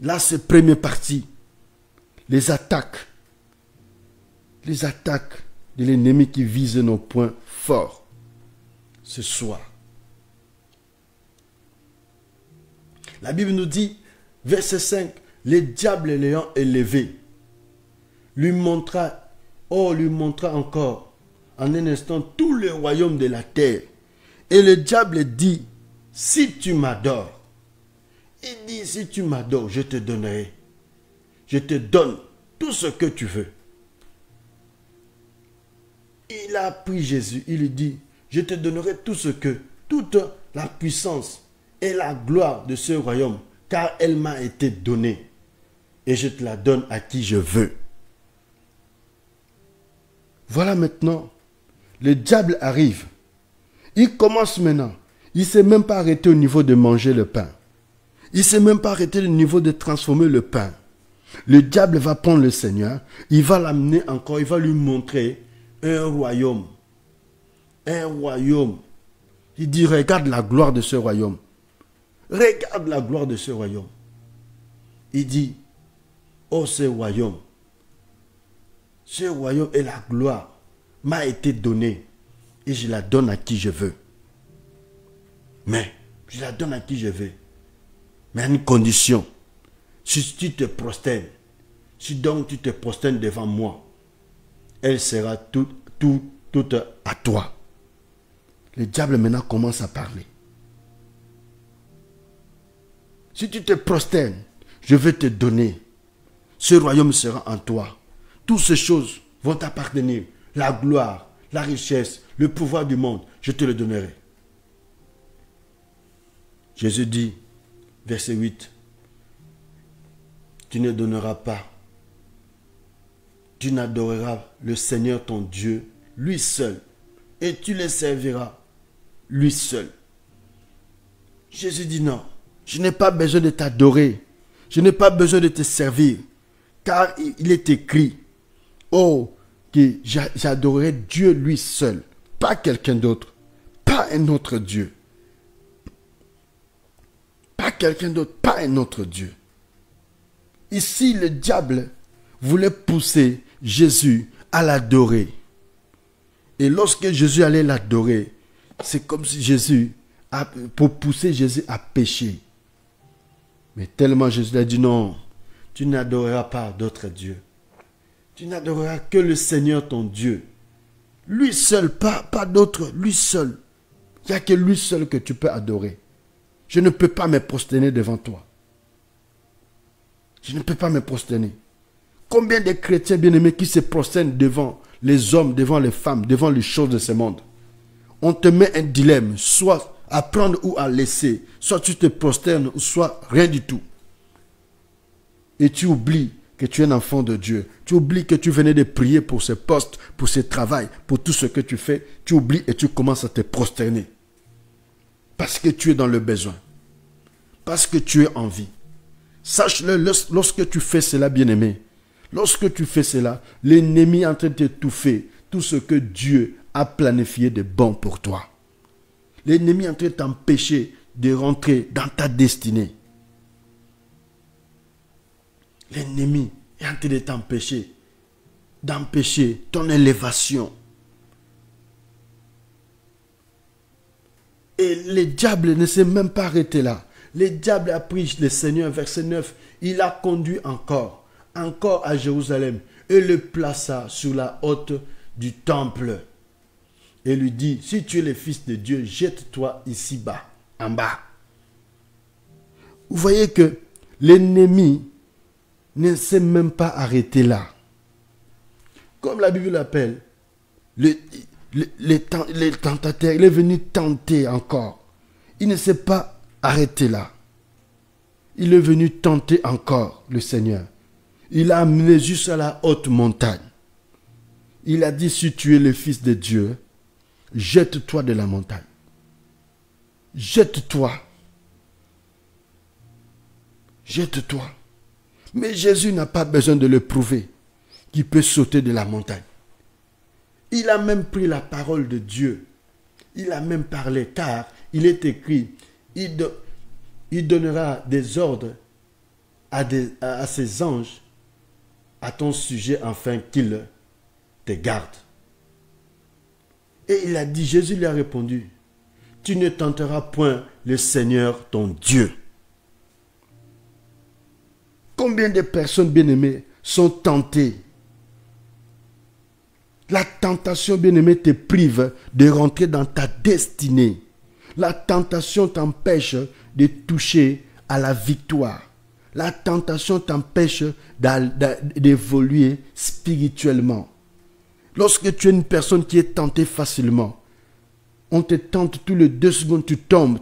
A: Là, c'est première partie. Les attaques de l'ennemi qui visent nos points forts ce soir. La Bible nous dit, verset 5, le diable l'ayant élevé, lui montra encore en un instant tout le royaume de la terre. Et le diable dit, si tu m'adores, il dit, si tu m'adores, je te donnerai. Je te donne tout ce que tu veux. Il a pris Jésus, il lui dit, je te donnerai toute la puissance et la gloire de ce royaume, car elle m'a été donnée. Et je te la donne à qui je veux. Voilà maintenant, le diable arrive. Il commence maintenant. Il ne s'est même pas arrêté au niveau de manger le pain. Il ne s'est même pas arrêté au niveau de transformer le pain. Le diable va prendre le Seigneur, il va l'amener encore, il va lui montrer un royaume. Un royaume. Il dit, regarde la gloire de ce royaume. Regarde la gloire de ce royaume. Il dit, oh ce royaume et la gloire m'a été donnée et je la donne à qui je veux. Mais, je la donne à qui je veux. Mais à une condition. Si tu te prosternes, si donc tu te prosternes devant moi, elle sera toute à toi. Le diable maintenant commence à parler. Si tu te prosternes, je vais te donner. Ce royaume sera en toi. Toutes ces choses vont t'appartenir. La gloire, la richesse, le pouvoir du monde, je te le donnerai. Jésus dit, verset 8, tu ne donneras pas. Tu n'adoreras le Seigneur ton Dieu, lui seul, et tu le serviras, lui seul. Jésus dit non, je n'ai pas besoin de t'adorer, je n'ai pas besoin de te servir, car il est écrit, oh, que j'adorerai Dieu lui seul, pas quelqu'un d'autre, pas un autre Dieu. Pas quelqu'un d'autre, pas un autre Dieu. Ici, le diable voulait pousser Jésus à l'adorer. Et lorsque Jésus allait l'adorer, c'est comme si pour pousser Jésus à pécher. Mais tellement Jésus a dit non, tu n'adoreras pas d'autres dieux. Tu n'adoreras que le Seigneur ton Dieu. Lui seul, pas d'autre, lui seul. Il n'y a que lui seul que tu peux adorer. Je ne peux pas me prosterner devant toi. Je ne peux pas me prosterner. Combien de chrétiens bien-aimés qui se prosternent devant les hommes, devant les femmes, devant les choses de ce monde. On te met un dilemme, soit à prendre ou à laisser. Soit tu te prosternes, soit rien du tout. Et tu oublies que tu es un enfant de Dieu. Tu oublies que tu venais de prier pour ce poste, pour ce travail, pour tout ce que tu fais. Tu oublies et tu commences à te prosterner. Parce que tu es dans le besoin. Parce que tu es en vie. Sache-le, lorsque tu fais cela, bien-aimé, lorsque tu fais cela, l'ennemi est en train de t'étouffer tout ce que Dieu a planifié de bon pour toi. L'ennemi est en train de t'empêcher de rentrer dans ta destinée. L'ennemi est en train de d'empêcher ton élévation. Et le diable ne s'est même pas arrêté là. Le diable a pris le Seigneur, verset 9, il a conduit encore à Jérusalem et le plaça sur la haute du temple. Et lui dit, si tu es le Fils de Dieu, jette-toi ici-bas, en bas. Vous voyez que l'ennemi ne s'est même pas arrêté là. Comme la Bible l'appelle, le tentateur, il est venu tenter encore. Il ne s'est pas arrêté là. Il est venu tenter encore le Seigneur. Il a amené jusqu'à la haute montagne. Il a dit, si tu es le Fils de Dieu, jette-toi de la montagne. Jette-toi. jette-toi. Mais Jésus n'a pas besoin de le prouver qu'il peut sauter de la montagne. Il a même pris la parole de Dieu. Il a même parlé, car il est écrit, il donnera des ordres à ses anges à ton sujet afin qu'ils te gardent. Et il a dit, Jésus lui a répondu, tu ne tenteras point le Seigneur ton Dieu. Combien de personnes bien-aimées sont tentées? La tentation bien-aimée te prive de rentrer dans ta destinée. La tentation t'empêche de toucher à la victoire. La tentation t'empêche d'évoluer spirituellement. Lorsque tu es une personne qui est tentée facilement, on te tente tous les 2 secondes, tu tombes.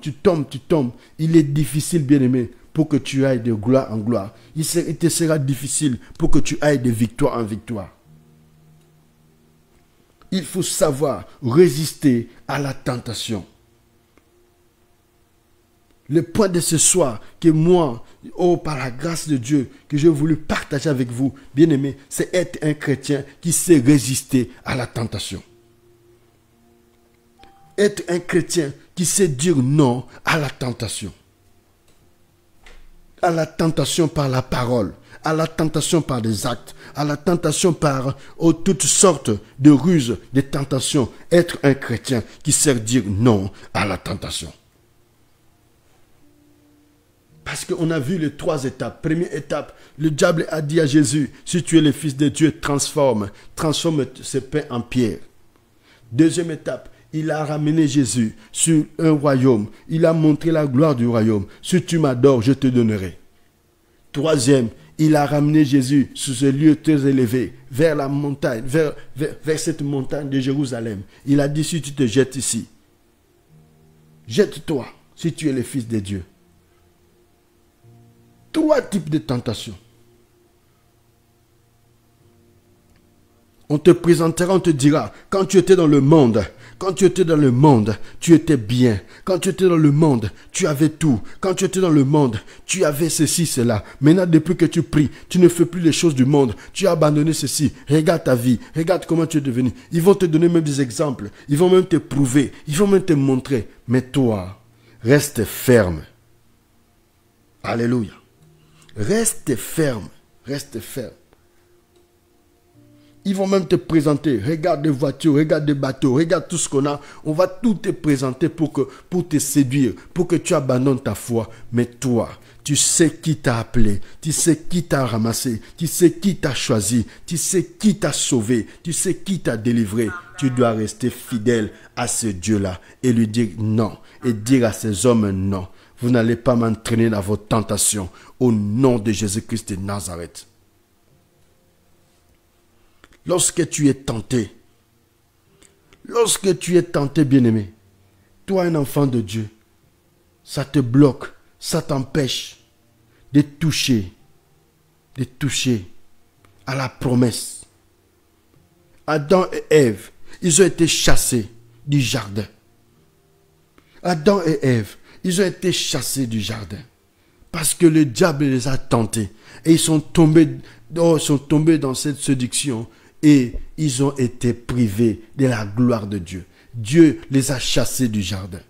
A: Il est difficile, bien-aimé, pour que tu ailles de gloire en gloire. Il te sera difficile pour que tu ailles de victoire en victoire. Il faut savoir résister à la tentation. Le point de ce soir que moi, par la grâce de Dieu, que j'ai voulu partager avec vous, bien-aimés, c'est être un chrétien qui sait résister à la tentation. Être un chrétien qui sait dire non à la tentation. À la tentation par la parole, à la tentation par des actes, à la tentation par toutes sortes de ruses, de tentations. Être un chrétien qui sait dire non à la tentation. Parce qu'on a vu les 3 étapes. Première étape, le diable a dit à Jésus, si tu es le Fils de Dieu, transforme ce pain en pierre. Deuxième étape, il a ramené Jésus sur un royaume. Il a montré la gloire du royaume. Si tu m'adores, je te donnerai. Troisième, il a ramené Jésus sur ce lieu très élevé, vers la montagne, vers cette montagne de Jérusalem. Il a dit, si tu te jettes ici, jette-toi, si tu es le Fils de Dieu. 3 types de tentations. On te présentera, on te dira, quand tu étais dans le monde, tu étais bien. Quand tu étais dans le monde, tu avais tout. Quand tu étais dans le monde, tu avais ceci, cela. Maintenant, depuis que tu pries, tu ne fais plus les choses du monde. Tu as abandonné ceci. Regarde ta vie. Regarde comment tu es devenu. Ils vont te donner même des exemples. Ils vont même te prouver. Ils vont même te montrer. Mais toi, reste ferme. Alléluia. Reste ferme. Reste ferme. Ils vont même te présenter. Regarde des voitures, regarde des bateaux, regarde tout ce qu'on a. On va tout te présenter pour te séduire, pour que tu abandonnes ta foi. Mais toi, tu sais qui t'a appelé, tu sais qui t'a ramassé, tu sais qui t'a choisi, tu sais qui t'a sauvé, tu sais qui t'a délivré. Tu dois rester fidèle à ce Dieu-là et lui dire non. Et dire à ces hommes non. Vous n'allez pas m'entraîner dans vos tentations. Au nom de Jésus-Christ de Nazareth. Lorsque tu es tenté, bien-aimé, toi un enfant de Dieu, ça te bloque, ça t'empêche de toucher à la promesse. Adam et Ève, ils ont été chassés du jardin. Adam et Ève, ils ont été chassés du jardin parce que le diable les a tentés et ils sont tombés dans cette séduction. Et ils ont été privés de la gloire de Dieu. Dieu les a chassés du jardin.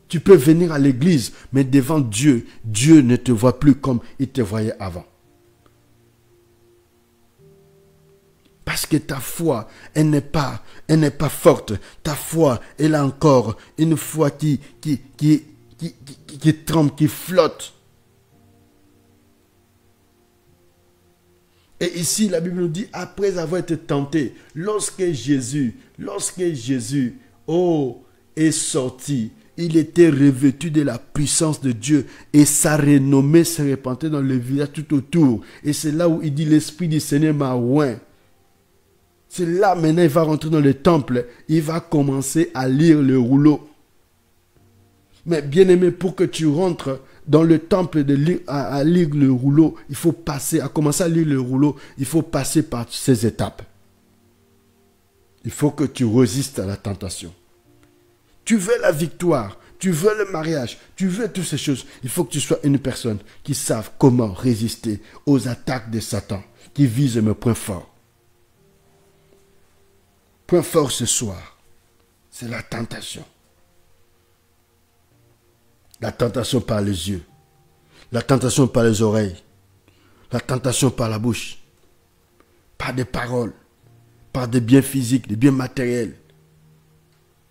A: Tu peux venir à l'église, mais devant Dieu, Dieu ne te voit plus comme il te voyait avant. Parce que ta foi, elle n'est pas forte. Ta foi, elle a encore une foi qui tremble, qui flotte. Et ici, la Bible nous dit, après avoir été tenté, lorsque Jésus, est sorti, il était revêtu de la puissance de Dieu et sa renommée se répandait dans le village tout autour. Et c'est là où il dit, l'Esprit du Seigneur m'a oint. C'est là maintenant, il va rentrer dans le temple, il va commencer à lire le rouleau. Mais bien aimé, pour que tu rentres dans le temple à lire le rouleau, à commencer à lire le rouleau, il faut passer par ces étapes. Il faut que tu résistes à la tentation. Tu veux la victoire, tu veux le mariage, tu veux toutes ces choses. Il faut que tu sois une personne qui sache comment résister aux attaques de Satan, qui visent mes points forts. Point fort ce soir, c'est la tentation. La tentation par les yeux, la tentation par les oreilles, la tentation par la bouche, par des paroles, par des biens physiques, des biens matériels.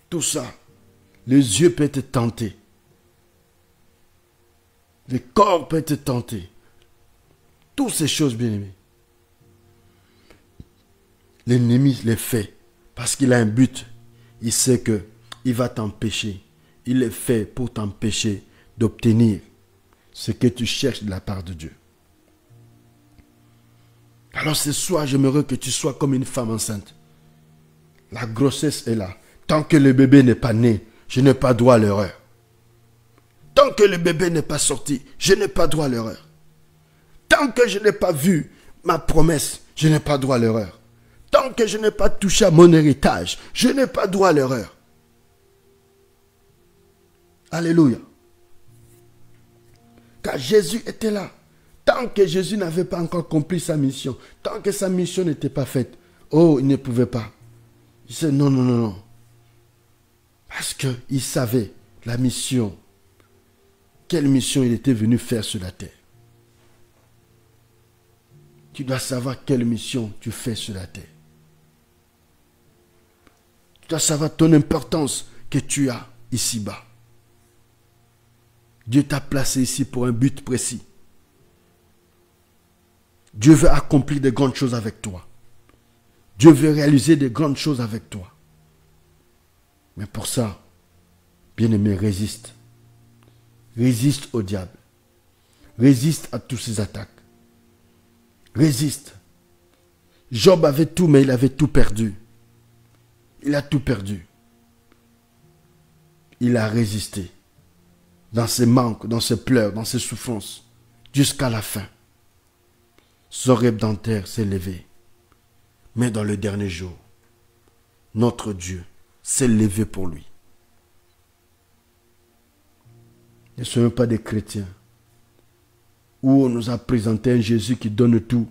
A: Tout ça, les yeux peuvent être tentés. Le corps peut être tenté. Toutes ces choses, bien aimés. L'ennemi les fait parce qu'il a un but. Il sait qu'il va t'empêcher. Il est fait pour t'empêcher d'obtenir ce que tu cherches de la part de Dieu. Alors ce soir, j'aimerais que tu sois comme une femme enceinte. La grossesse est là. Tant que le bébé n'est pas né, je n'ai pas droit à l'erreur. Tant que le bébé n'est pas sorti, je n'ai pas droit à l'erreur. Tant que je n'ai pas vu ma promesse, je n'ai pas droit à l'erreur. Tant que je n'ai pas touché à mon héritage, je n'ai pas droit à l'erreur. Alléluia. Car Jésus était là. Tant que Jésus n'avait pas encore accompli sa mission, tant que sa mission n'était pas faite, oh, il ne pouvait pas. Il disait non, non, non, non. Parce qu'il savait la mission. Quelle mission il était venu faire sur la terre. Tu dois savoir quelle mission tu fais sur la terre. Tu dois savoir ton importance que tu as ici-bas. Dieu t'a placé ici pour un but précis. Dieu veut accomplir de grandes choses avec toi. Dieu veut réaliser de grandes choses avec toi. Mais pour ça, bien-aimé, résiste. Résiste au diable. Résiste à toutes ses attaques. Résiste. Job avait tout, mais il avait tout perdu. Il a tout perdu. Il a résisté. Dans ses manques, dans ses pleurs, dans ses souffrances. Jusqu'à la fin. Son rédempteur s'est levé. Mais dans le dernier jour, notre Dieu s'est levé pour lui. Ne soyons pas des chrétiens où on nous a présenté un Jésus qui donne tout.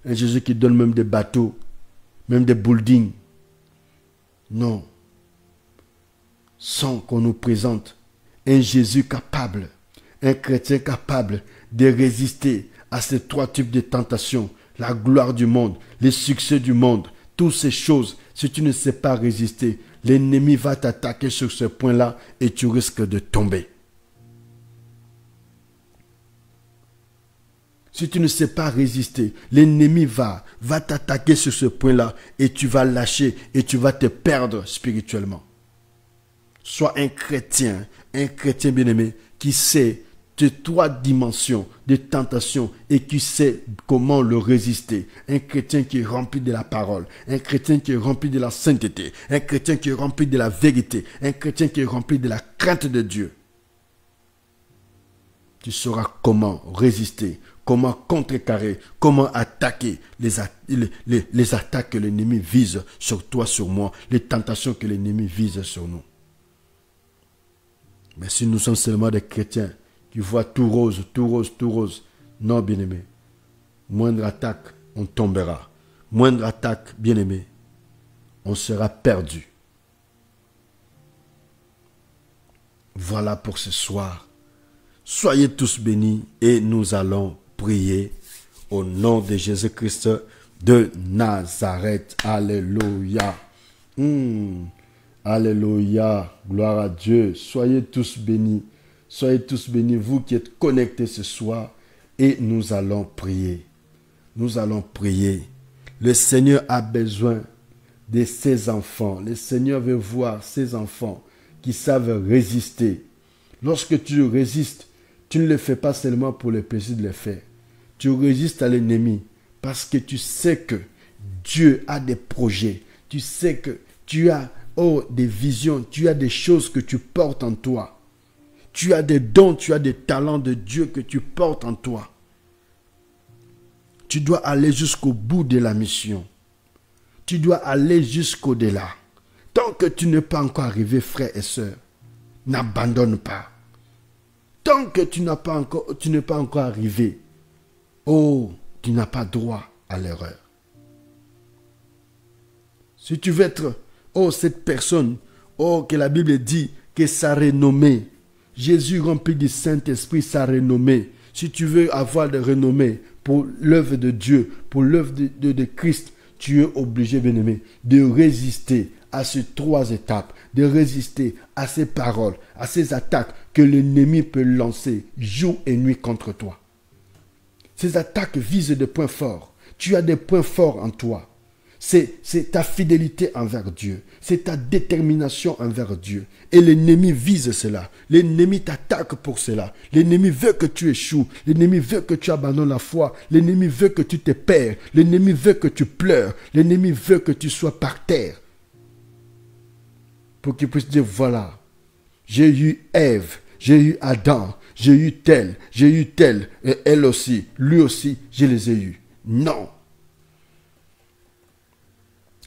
A: Un Jésus qui donne même des bateaux, même des buildings. Non. Sans qu'on nous présente un Jésus capable, un chrétien capable de résister à ces trois types de tentations. La gloire du monde, les succès du monde, toutes ces choses. Si tu ne sais pas résister, l'ennemi va t'attaquer sur ce point-là et tu risques de tomber. Si tu ne sais pas résister, l'ennemi va t'attaquer sur ce point-là et tu vas lâcher et tu vas te perdre spirituellement. Sois un chrétien bien-aimé qui sait de trois dimensions de tentation et qui sait comment le résister. Un chrétien qui est rempli de la parole, un chrétien qui est rempli de la sainteté, un chrétien qui est rempli de la vérité, un chrétien qui est rempli de la crainte de Dieu. Tu sauras comment résister, comment contrecarrer, comment attaquer les attaques que l'ennemi vise sur toi, sur moi, les tentations que l'ennemi vise sur nous. Mais si nous sommes seulement des chrétiens qui voient tout rose, tout rose, tout rose, non, bien-aimé, moindre attaque, on tombera. Moindre attaque, bien-aimé, on sera perdu. Voilà pour ce soir. Soyez tous bénis et nous allons prier au nom de Jésus-Christ de Nazareth. Alléluia. Alléluia. Gloire à Dieu. Soyez tous bénis. Soyez tous bénis, vous qui êtes connectés ce soir. Et nous allons prier. Nous allons prier. Le Seigneur a besoin de ses enfants. Le Seigneur veut voir ses enfants qui savent résister. Lorsque tu résistes, tu ne le fais pas seulement pour le plaisir de le faire. Tu résistes à l'ennemi parce que tu sais que Dieu a des projets. Tu sais que tu as des visions, tu as des choses que tu portes en toi. Tu as des dons, tu as des talents de Dieu que tu portes en toi. Tu dois aller jusqu'au bout de la mission. Tu dois aller jusqu'au-delà. Tant que tu n'es pas encore arrivé, frère et sœur, N'abandonne pas. Tant que tu n'es pas encore arrivé, oh, tu n'as pas droit à l'erreur. Si tu veux être, oh, cette personne, oh, que la Bible dit que sa renommée, Jésus rempli du Saint-Esprit, sa renommée. Si tu veux avoir de renommée pour l'œuvre de Dieu, pour l'œuvre de Christ, tu es obligé, bien-aimé, de résister à ces 3 étapes, de résister à ces paroles, à ces attaques que l'ennemi peut lancer jour et nuit contre toi. Ces attaques visent des points forts. Tu as des points forts en toi. C'est ta fidélité envers Dieu. C'est ta détermination envers Dieu. Et l'ennemi vise cela. L'ennemi t'attaque pour cela. L'ennemi veut que tu échoues. L'ennemi veut que tu abandonnes la foi. L'ennemi veut que tu te perds. L'ennemi veut que tu pleures. L'ennemi veut que tu sois par terre. Pour qu'il puisse dire, voilà, j'ai eu Ève, j'ai eu Adam, j'ai eu tel, et elle aussi, lui aussi, je les ai eus. Non.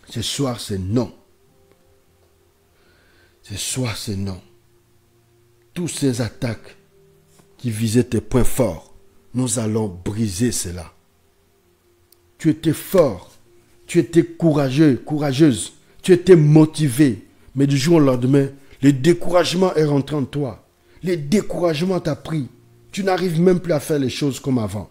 A: Ce soir, c'est non. Ce soir, c'est non. Toutes ces attaques qui visaient tes points forts, nous allons briser cela. Tu étais fort, tu étais courageux, courageuse, tu étais motivé, mais du jour au lendemain, le découragement est rentré en toi. Le découragement t'a pris. Tu n'arrives même plus à faire les choses comme avant.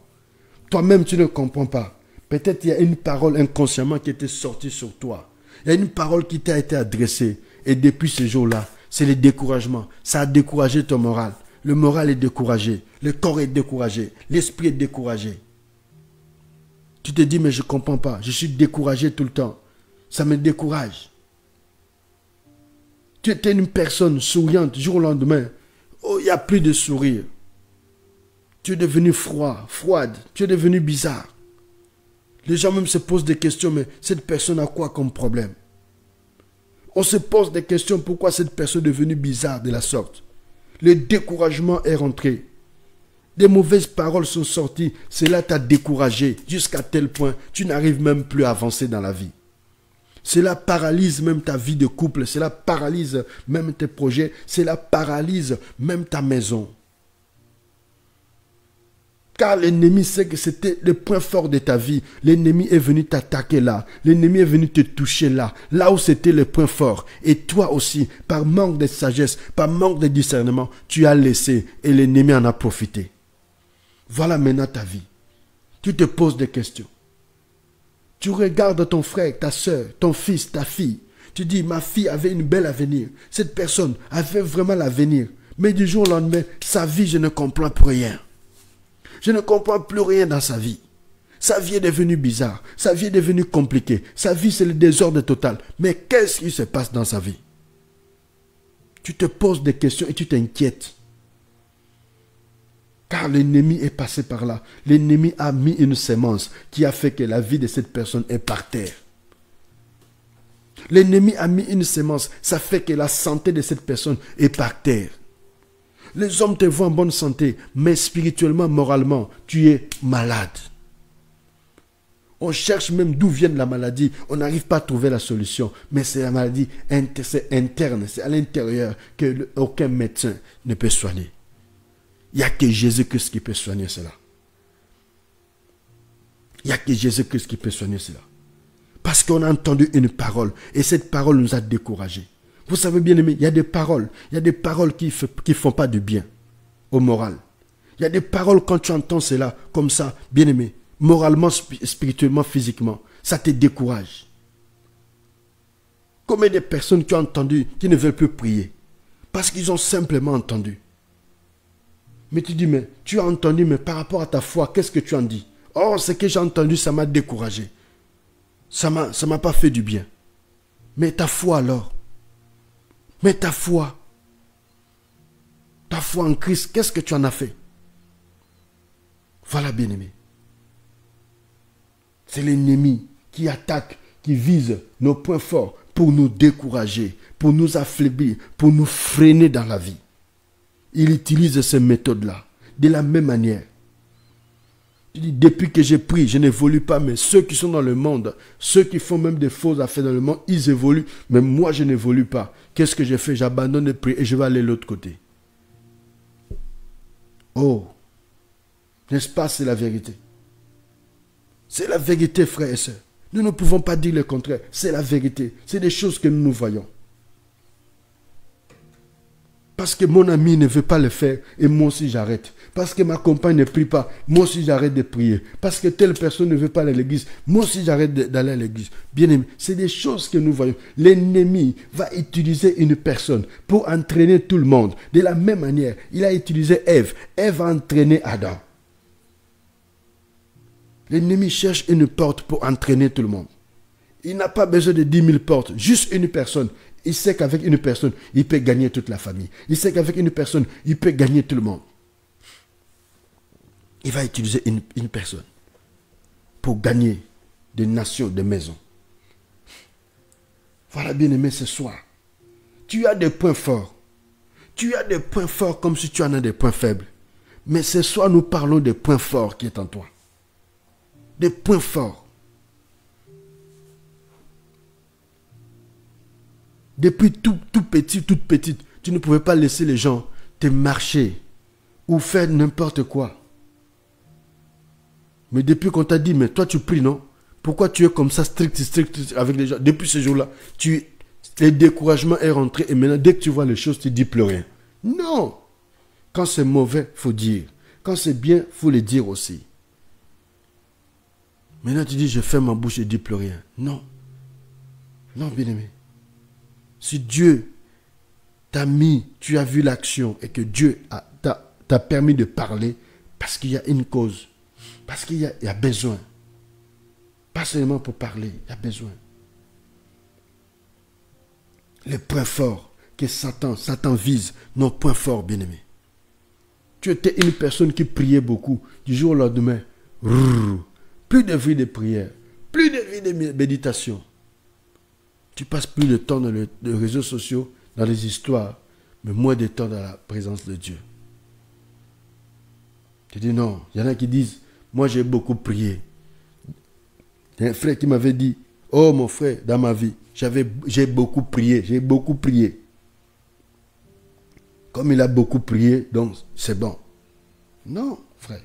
A: Toi-même, tu ne comprends pas. Peut-être il y a une parole inconsciemment qui était sortie sur toi. Il y a une parole qui t'a été adressée. Et depuis ce jour-là, c'est le découragement. Ça a découragé ton moral. Le moral est découragé. Le corps est découragé. L'esprit est découragé. Tu te dis, mais je ne comprends pas. Je suis découragé tout le temps. Ça me décourage. Tu étais une personne souriante du jour au lendemain. Oh, il n'y a plus de sourire. Tu es devenu froide. Tu es devenu bizarre. Les gens même se posent des questions, mais cette personne a quoi comme problème? On se pose des questions, pourquoi cette personne est devenue bizarre de la sorte? Le découragement est rentré. Des mauvaises paroles sont sorties. Cela t'a découragé jusqu'à tel point tu n'arrives même plus à avancer dans la vie. Cela paralyse même ta vie de couple. Cela paralyse même tes projets. Cela paralyse même ta maison. Car l'ennemi sait que c'était le point fort de ta vie. L'ennemi est venu t'attaquer là. L'ennemi est venu te toucher là. Là où c'était le point fort. Et toi aussi, par manque de sagesse, par manque de discernement, tu as laissé et l'ennemi en a profité. Voilà maintenant ta vie. Tu te poses des questions. Tu regardes ton frère, ta soeur, ton fils, ta fille. Tu dis, ma fille avait une belle avenir. Cette personne avait vraiment l'avenir. Mais du jour au lendemain, sa vie, je ne comprends plus rien. Je ne comprends plus rien dans sa vie. Sa vie est devenue bizarre. Sa vie est devenue compliquée. Sa vie, c'est le désordre total. Mais qu'est-ce qui se passe dans sa vie? Tu te poses des questions et tu t'inquiètes. Car l'ennemi est passé par là. L'ennemi a mis une sémence qui a fait que la vie de cette personne est par terre. L'ennemi a mis une sémence. Ça fait que la santé de cette personne est par terre. Les hommes te voient en bonne santé, mais spirituellement, moralement, tu es malade. On cherche même d'où vient la maladie. On n'arrive pas à trouver la solution. Mais c'est la maladie c'est interne, c'est à l'intérieur que aucun médecin ne peut soigner. Il n'y a que Jésus-Christ qui peut soigner cela. Il n'y a que Jésus-Christ qui peut soigner cela. Parce qu'on a entendu une parole et cette parole nous a découragés. Vous savez bien aimé, il y a des paroles qui ne font pas du bien au moral. Il y a des paroles quand tu entends cela comme ça, bien aimé, moralement, spirituellement, physiquement, ça te décourage. Combien de personnes tu as entendu qui ne veulent plus prier parce qu'ils ont simplement entendu. Mais tu dis, mais tu as entendu, mais par rapport à ta foi, qu'est-ce que tu en dis? Oh, ce que j'ai entendu, ça m'a découragé. Ça m'a pas fait du bien. Mais ta foi alors? Mais ta foi en Christ, qu'est-ce que tu en as fait? Voilà, bien-aimé. C'est l'ennemi qui attaque, qui vise nos points forts pour nous décourager, pour nous affaiblir, pour nous freiner dans la vie. Il utilise ces méthodes-là. De la même manière. Tu dis, depuis que j'ai pris, je n'évolue pas, mais ceux qui sont dans le monde, ceux qui font même des fausses affaires dans le monde, ils évoluent, mais moi, je n'évolue pas. Qu'est-ce que j'ai fait? J'abandonne de prier et je vais aller de l'autre côté. Oh, n'est-ce pas, c'est la vérité. C'est la vérité, frères et sœurs. Nous ne pouvons pas dire le contraire. C'est la vérité. C'est des choses que nous voyons. Parce que mon ami ne veut pas le faire et moi aussi j'arrête. Parce que ma compagne ne prie pas, moi aussi j'arrête de prier. Parce que telle personne ne veut pas aller à l'église, moi aussi j'arrête d'aller à l'église. Bien aimé, c'est des choses que nous voyons. L'ennemi va utiliser une personne pour entraîner tout le monde. De la même manière, il a utilisé Ève. Ève a entraîné Adam. L'ennemi cherche une porte pour entraîner tout le monde. Il n'a pas besoin de 10 000 portes, juste une personne. Il sait qu'avec une personne, il peut gagner toute la famille. Il sait qu'avec une personne, il peut gagner tout le monde. Il va utiliser une personne pour gagner des nations, des maisons. Voilà, bien aimé, ce soir. Tu as des points forts. Tu as des points forts comme si tu en as des points faibles. Mais ce soir, nous parlons des points forts qui est en toi. Des points forts. Depuis tout petit, toute petite, tu ne pouvais pas laisser les gens te marcher ou faire n'importe quoi. Mais depuis qu'on t'a dit, mais toi tu pries, non? Pourquoi tu es comme ça, strict avec les gens? Depuis ce jour-là, le découragement est rentré et maintenant, dès que tu vois les choses, tu ne dis plus rien. Non! Quand c'est mauvais, il faut dire. Quand c'est bien, il faut le dire aussi. Maintenant, tu dis, je ferme ma bouche et je ne dis plus rien. Non. Non, bien-aimé. Si Dieu t'a mis, tu as vu l'action et que Dieu t'a permis de parler, parce qu'il y a une cause, parce qu'il y a besoin. Pas seulement pour parler, il y a besoin. Les points forts que Satan vise, nos points forts, bien-aimé. Tu étais une personne qui priait beaucoup, du jour au lendemain, plus de vie de prière, plus de vie de méditation. Tu passes plus de temps dans les réseaux sociaux, dans les histoires, mais moins de temps dans la présence de Dieu. Tu dis non, il y en a qui disent, moi j'ai beaucoup prié. Il y a un frère qui m'avait dit, oh mon frère, dans ma vie, j'ai beaucoup prié, j'ai beaucoup prié. Comme il a beaucoup prié, donc c'est bon. Non, frère,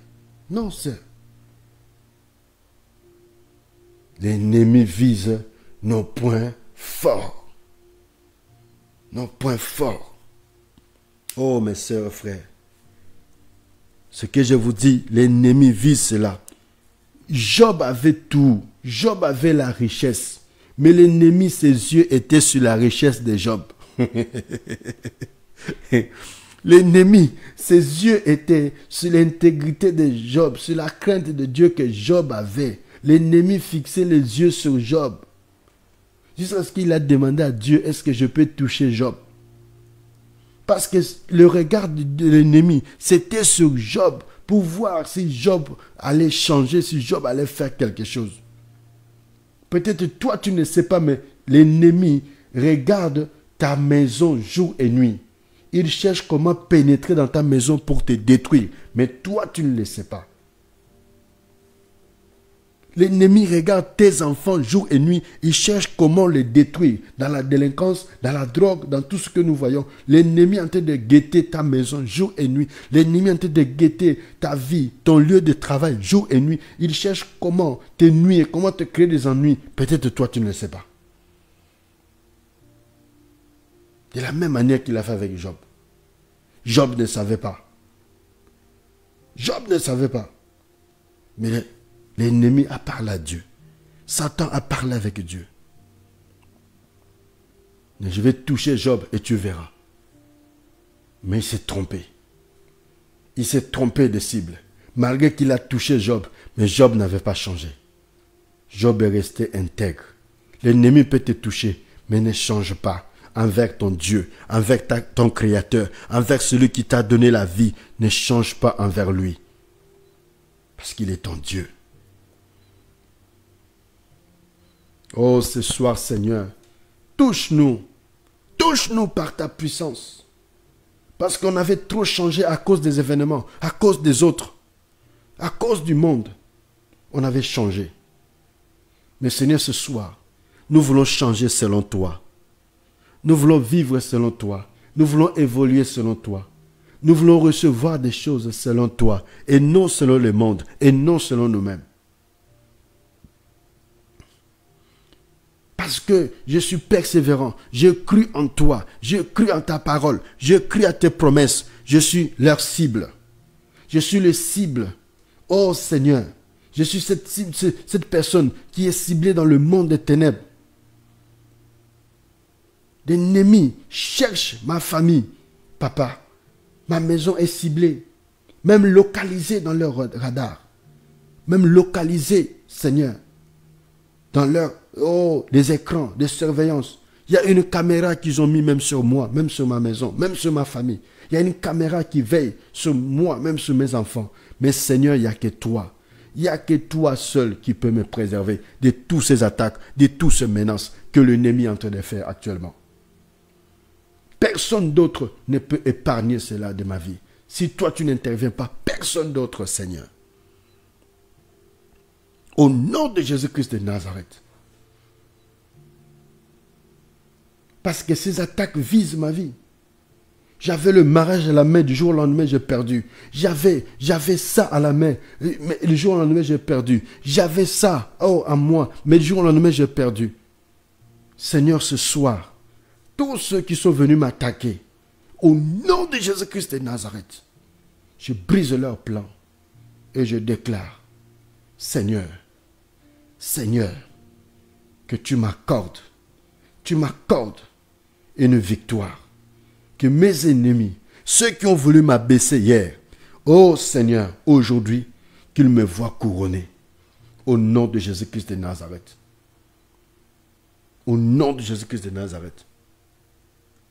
A: non, sœur. L'ennemi vise nos points forts. Nos points forts. Oh mes sœurs, frères. Ce que je vous dis, l'ennemi vise cela. Job avait tout. Job avait la richesse. Mais l'ennemi, ses yeux étaient sur la richesse de Job. L'ennemi, ses yeux étaient sur l'intégrité de Job, sur la crainte de Dieu que Job avait. L'ennemi fixait les yeux sur Job. Jusqu'à ce qu'il a demandé à Dieu, est-ce que je peux toucher Job? Parce que le regard de l'ennemi, c'était sur Job, pour voir si Job allait changer, si Job allait faire quelque chose. Peut-être toi, tu ne sais pas, mais l'ennemi regarde ta maison jour et nuit. Il cherche comment pénétrer dans ta maison pour te détruire. Mais toi, tu ne le sais pas. L'ennemi regarde tes enfants jour et nuit. Il cherche comment les détruire. Dans la délinquance, dans la drogue, dans tout ce que nous voyons. L'ennemi est en train de guetter ta maison jour et nuit. L'ennemi est en train de guetter ta vie, ton lieu de travail jour et nuit. Il cherche comment te nuire, comment te créer des ennuis. Peut-être toi, tu ne le sais pas. De la même manière qu'il a fait avec Job. Job ne savait pas. Job ne savait pas. Mais l'ennemi a parlé à Dieu. Satan a parlé avec Dieu. Je vais toucher Job et tu verras. Mais il s'est trompé. Il s'est trompé de cible. Malgré qu'il a touché Job, mais Job n'avait pas changé. Job est resté intègre. L'ennemi peut te toucher, mais ne change pas envers ton Dieu, envers ton Créateur, envers celui qui t'a donné la vie. Ne change pas envers lui. Parce qu'il est ton Dieu. Oh, ce soir, Seigneur, touche-nous. Touche-nous par ta puissance. Parce qu'on avait trop changé à cause des événements, à cause des autres, à cause du monde. on avait changé. Mais Seigneur, ce soir, nous voulons changer selon toi. Nous voulons vivre selon toi. Nous voulons évoluer selon toi. Nous voulons recevoir des choses selon toi et non selon le monde et non selon nous-mêmes. Parce que je suis persévérant, je cru en toi, je cru en ta parole, je cru à tes promesses, je suis leur cible. Je suis le cible. Oh Seigneur, je suis cette personne qui est ciblée dans le monde des ténèbres. L'ennemi cherche ma famille, papa. Ma maison est ciblée, même localisée dans leur radar. Même localisée, Seigneur, dans leur, des écrans de surveillance. Il y a une caméra qu'ils ont mis même sur moi, même sur ma maison, même sur ma famille. Il y a une caméra qui veille sur moi, même sur mes enfants. Mais Seigneur, il n'y a que toi. Il n'y a que toi seul qui peux me préserver de toutes ces attaques, de toutes ces menaces que l'ennemi est en train de faire actuellement. Personne d'autre ne peut épargner cela de ma vie. Si toi tu n'interviens pas, personne d'autre, Seigneur. Au nom de Jésus-Christ de Nazareth. Parce que ces attaques visent ma vie. J'avais le mariage à la main, du jour au lendemain, j'ai perdu. J'avais ça à la main, mais le jour au lendemain, j'ai perdu. J'avais ça, à moi, mais du jour au lendemain, j'ai perdu. Seigneur, ce soir, tous ceux qui sont venus m'attaquer, au nom de Jésus-Christ de Nazareth, je brise leurs plans et je déclare, Seigneur, que tu m'accordes une victoire. Que mes ennemis, ceux qui ont voulu m'abaisser hier, oh Seigneur, aujourd'hui, qu'ils me voient couronné. Au nom de Jésus-Christ de Nazareth. Au nom de Jésus-Christ de Nazareth.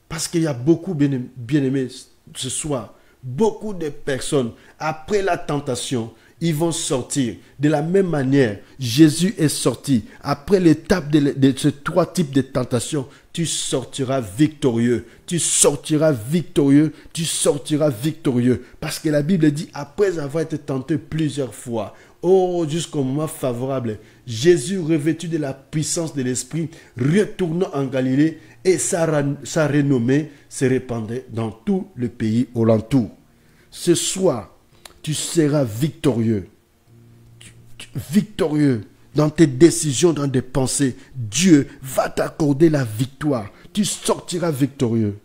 A: Parce qu'il y a beaucoup, bien-aimés, ce soir, beaucoup de personnes, après la tentation, ils vont sortir. De la même manière, Jésus est sorti. Après l'étape de ces trois types de tentations, tu sortiras victorieux. Tu sortiras victorieux. Tu sortiras victorieux. Parce que la Bible dit, après avoir été tenté plusieurs fois, jusqu'au moment favorable, Jésus, revêtu de la puissance de l'Esprit, retournant en Galilée, et sa renommée se répandait dans tout le pays alentour. Ce soir, tu seras victorieux. Victorieux dans tes décisions, dans tes pensées. Dieu va t'accorder la victoire. Tu sortiras victorieux.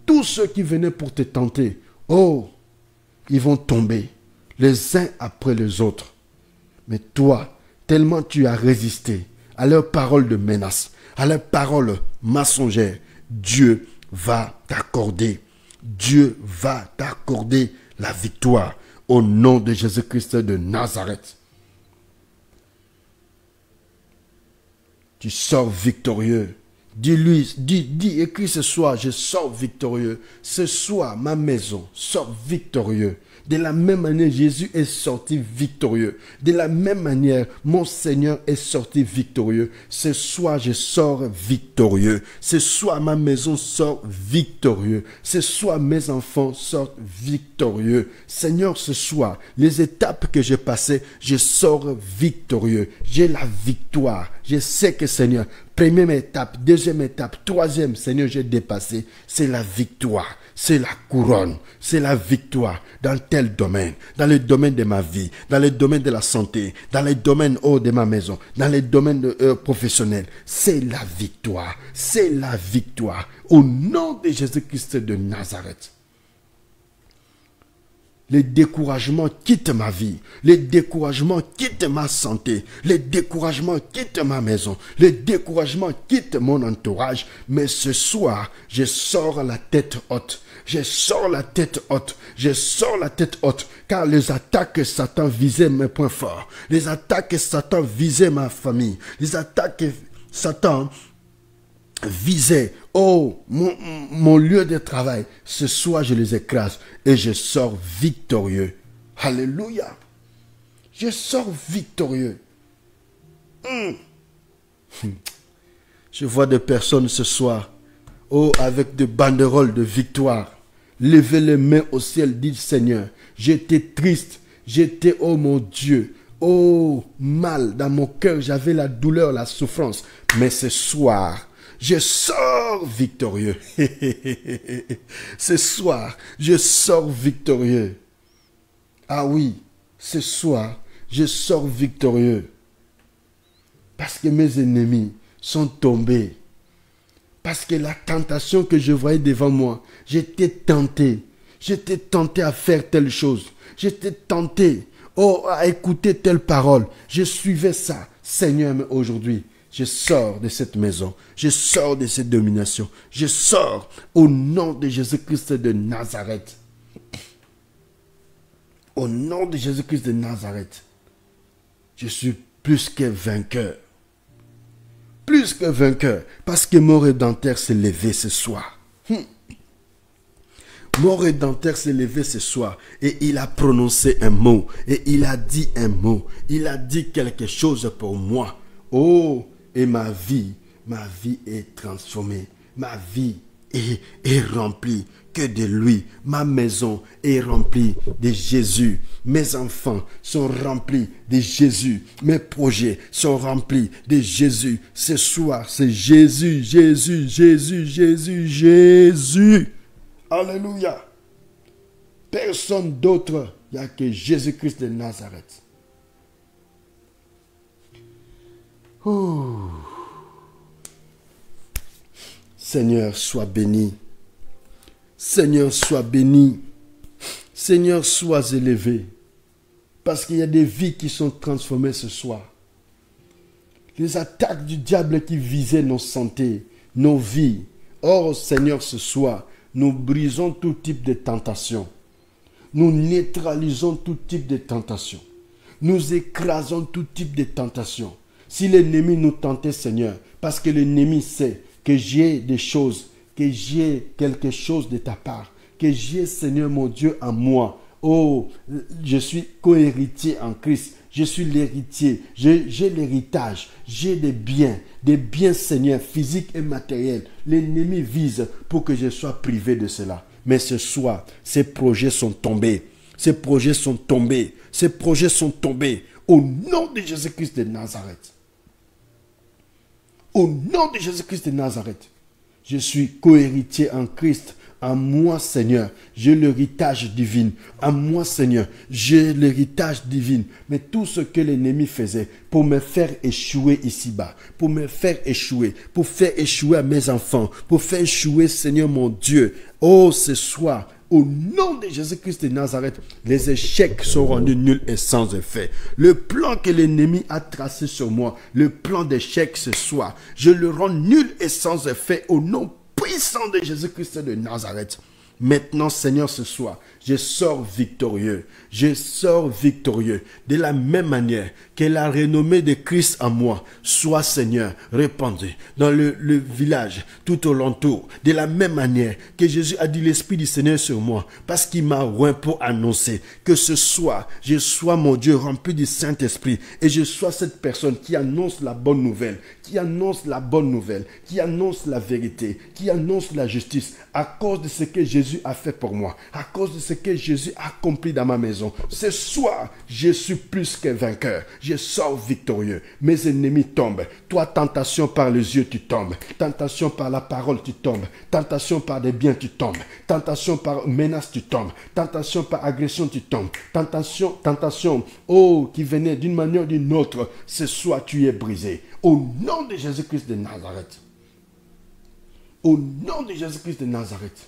A: Tous ceux qui venaient pour te tenter, ils vont tomber les uns après les autres. Mais toi, tellement tu as résisté à leurs paroles de menace, à leurs paroles mensongères, Dieu va t'accorder. Dieu va t'accorder la victoire. Au nom de Jésus-Christ de Nazareth. Tu sors victorieux. Dis-lui, écris ce soir, je sors victorieux. Ce soir, ma maison sort victorieux. De la même manière, Jésus est sorti victorieux. De la même manière, mon Seigneur est sorti victorieux. Ce soir, je sors victorieux. Ce soir, ma maison sort victorieux. Ce soir, mes enfants sortent victorieux. Seigneur, ce soir, les étapes que j'ai passées, je sors victorieux. J'ai la victoire. Je sais que, Seigneur, première étape, deuxième étape, troisième, Seigneur, j'ai dépassé. C'est la victoire. C'est la couronne, c'est la victoire dans tel domaine, dans le domaine de ma vie, dans le domaine de la santé, dans le domaine de ma maison, dans le domaine professionnel. C'est la victoire, c'est la victoire. Au nom de Jésus-Christ de Nazareth. Les découragements quittent ma vie. Les découragements quittent ma santé. Les découragements quittent ma maison. Les découragements quittent mon entourage. Mais ce soir, je sors la tête haute. Je sors la tête haute. Je sors la tête haute. Car les attaques que Satan visait mes points forts. Les attaques que Satan visait ma famille. Les attaques que Satan visait, mon lieu de travail, ce soir je les écrase et je sors victorieux. Alléluia. Je sors victorieux. Je vois des personnes ce soir, avec des banderoles de victoire. Levez les mains au ciel, dites Seigneur, j'étais triste, j'étais, mon Dieu, oh, mal dans mon cœur, j'avais la douleur, la souffrance. Mais ce soir, je sors victorieux. Ce soir, je sors victorieux. Ah oui, ce soir, je sors victorieux. Parce que mes ennemis sont tombés. Parce que la tentation que je voyais devant moi, j'étais tenté. J'étais tenté à faire telle chose. J'étais tenté, oh, à écouter telle parole. Je suivais ça. Seigneur, mais aujourd'hui, je sors de cette maison. Je sors de cette domination. Je sors au nom de Jésus-Christ de Nazareth. Au nom de Jésus-Christ de Nazareth, je suis plus que vainqueur. Plus que vainqueur. Parce que mon Rédempteur s'est levé ce soir. Mon Rédempteur s'est levé ce soir et il a prononcé un mot. Et il a dit un mot. Il a dit quelque chose pour moi. Oh, et ma vie est transformée. Ma vie est remplie que de lui. Ma maison est remplie de Jésus. Mes enfants sont remplis de Jésus. Mes projets sont remplis de Jésus. Ce soir, c'est Jésus, Jésus, Jésus, Jésus, Jésus. Alléluia. Personne d'autre, il n'y a que Jésus-Christ de Nazareth. Oh. Seigneur, sois béni. Seigneur, sois béni. Seigneur, sois élevé. Parce qu'il y a des vies qui sont transformées ce soir. Les attaques du diable qui visaient nos santé, nos vies. Or, Seigneur, ce soir, nous brisons tout type de tentation. Nous neutralisons tout type de tentation. Nous écrasons tout type de tentation. Si l'ennemi nous tentait, Seigneur, parce que l'ennemi sait que j'ai des choses, que j'ai quelque chose de ta part, que j'ai, Seigneur mon Dieu, en moi. Oh, je suis co-héritier en Christ. Je suis l'héritier. J'ai l'héritage. J'ai des biens, Seigneur, physiques et matériels. L'ennemi vise pour que je sois privé de cela. Mais ce soir, ces projets sont tombés. Ces projets sont tombés. Ces projets sont tombés. Au nom de Jésus-Christ de Nazareth. Au nom de Jésus-Christ de Nazareth. Je suis co-héritier en Christ. En moi, Seigneur, j'ai l'héritage divin. En moi, Seigneur, j'ai l'héritage divin. Mais tout ce que l'ennemi faisait pour me faire échouer ici-bas, pour me faire échouer, pour faire échouer à mes enfants, pour faire échouer, Seigneur mon Dieu, oh, ce soir, au nom de Jésus-Christ de Nazareth, les échecs sont rendus nuls et sans effet. Le plan que l'ennemi a tracé sur moi, le plan d'échec ce soir, je le rends nul et sans effet au nom puissant de Jésus-Christ de Nazareth. Maintenant, Seigneur, ce soir, je sors victorieux. Je sors victorieux. De la même manière que la renommée de Christ en moi soit, Seigneur, répandue dans le village, tout au l'entour. De la même manière que Jésus a dit l'Esprit du Seigneur sur moi, parce qu'il m'a oint pour annoncer que ce soir, je sois, mon Dieu, rempli du Saint-Esprit et je sois cette personne qui annonce la bonne nouvelle, qui annonce la bonne nouvelle, qui annonce la vérité, qui annonce la justice à cause de ce que Jésus a fait pour moi, à cause de ce que Jésus a accompli dans ma maison. Ce soir, je suis plus que vainqueur. Je sors victorieux. Mes ennemis tombent. Toi, tentation par les yeux, tu tombes. Tentation par la parole, tu tombes. Tentation par des biens, tu tombes. Tentation par menace, tu tombes. Tentation par agression, tu tombes. Tentation, oh, qui venait d'une manière ou d'une autre. Ce soir, tu es brisé. Au nom de Jésus-Christ de Nazareth. Au nom de Jésus-Christ de Nazareth.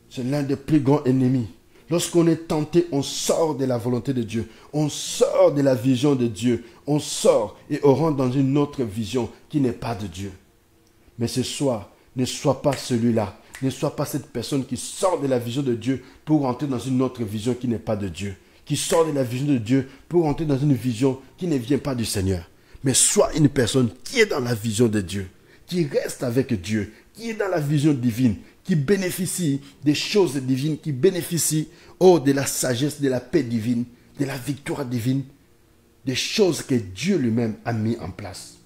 A: C'est l'un des plus grands ennemis. Lorsqu'on est tenté, on sort de la volonté de Dieu. On sort de la vision de Dieu. On sort et on rentre dans une autre vision qui n'est pas de Dieu. Mais ce soir, ne sois pas celui-là. Ne sois pas cette personne qui sort de la vision de Dieu pour rentrer dans une autre vision qui n'est pas de Dieu. Qui sort de la vision de Dieu pour rentrer dans une vision qui ne vient pas du Seigneur. Mais sois une personne qui est dans la vision de Dieu. Qui reste avec Dieu. Qui est dans la vision divine. Qui bénéficie des choses divines, qui bénéficie de la sagesse, de la paix divine, de la victoire divine, des choses que Dieu lui-même a mis en place.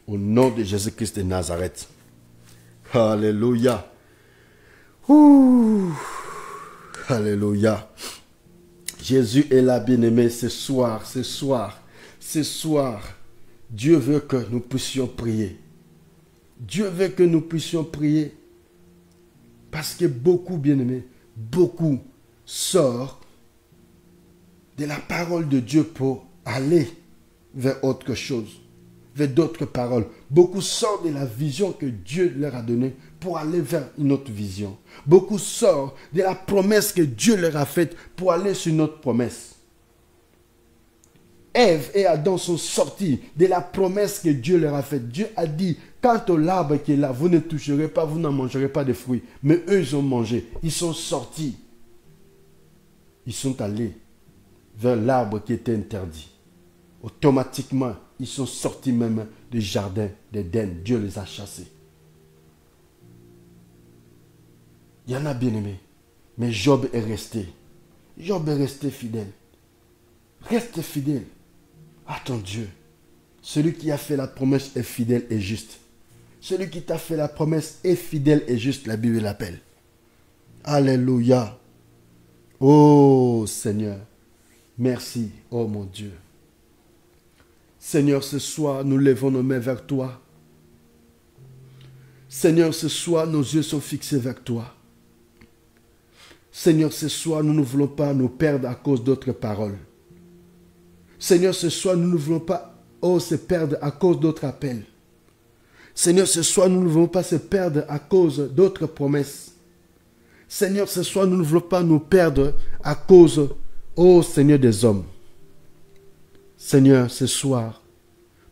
A: Au nom de Jésus-Christ de Nazareth. Alléluia. Alléluia. Jésus est là, bien-aimé, ce soir, Dieu veut que nous puissions prier. Dieu veut que nous puissions prier. Parce que beaucoup, bien-aimés, beaucoup sortent de la parole de Dieu pour aller vers autre chose, vers d'autres paroles. Beaucoup sortent de la vision que Dieu leur a donnée pour aller vers une autre vision. Beaucoup sortent de la promesse que Dieu leur a faite pour aller sur une autre promesse. Ève et Adam sont sortis de la promesse que Dieu leur a faite. Dieu a dit, quant au l'arbre qui est là, vous ne toucherez pas, vous n'en mangerez pas de fruits. Mais eux, ils ont mangé. Ils sont sortis. Ils sont allés vers l'arbre qui était interdit. Automatiquement, ils sont sortis même du jardin d'Éden. Dieu les a chassés. Il y en a bien aimé. Mais Job est resté. Job est resté fidèle. Reste fidèle à ton Dieu. Celui qui a fait la promesse est fidèle et juste. Celui qui t'a fait la promesse est fidèle et juste, la Bible l'appelle. Alléluia. Oh Seigneur, merci, oh mon Dieu. Seigneur, ce soir, nous levons nos mains vers toi. Seigneur, ce soir, nos yeux sont fixés vers toi. Seigneur, ce soir, nous ne voulons pas nous perdre à cause d'autres paroles. Seigneur, ce soir, nous ne voulons pas se perdre à cause d'autres appels. Seigneur, ce soir, nous ne voulons pas se perdre à cause d'autres promesses. Seigneur, ce soir, nous ne voulons pas nous perdre à cause, ô Seigneur des hommes. Seigneur, ce soir,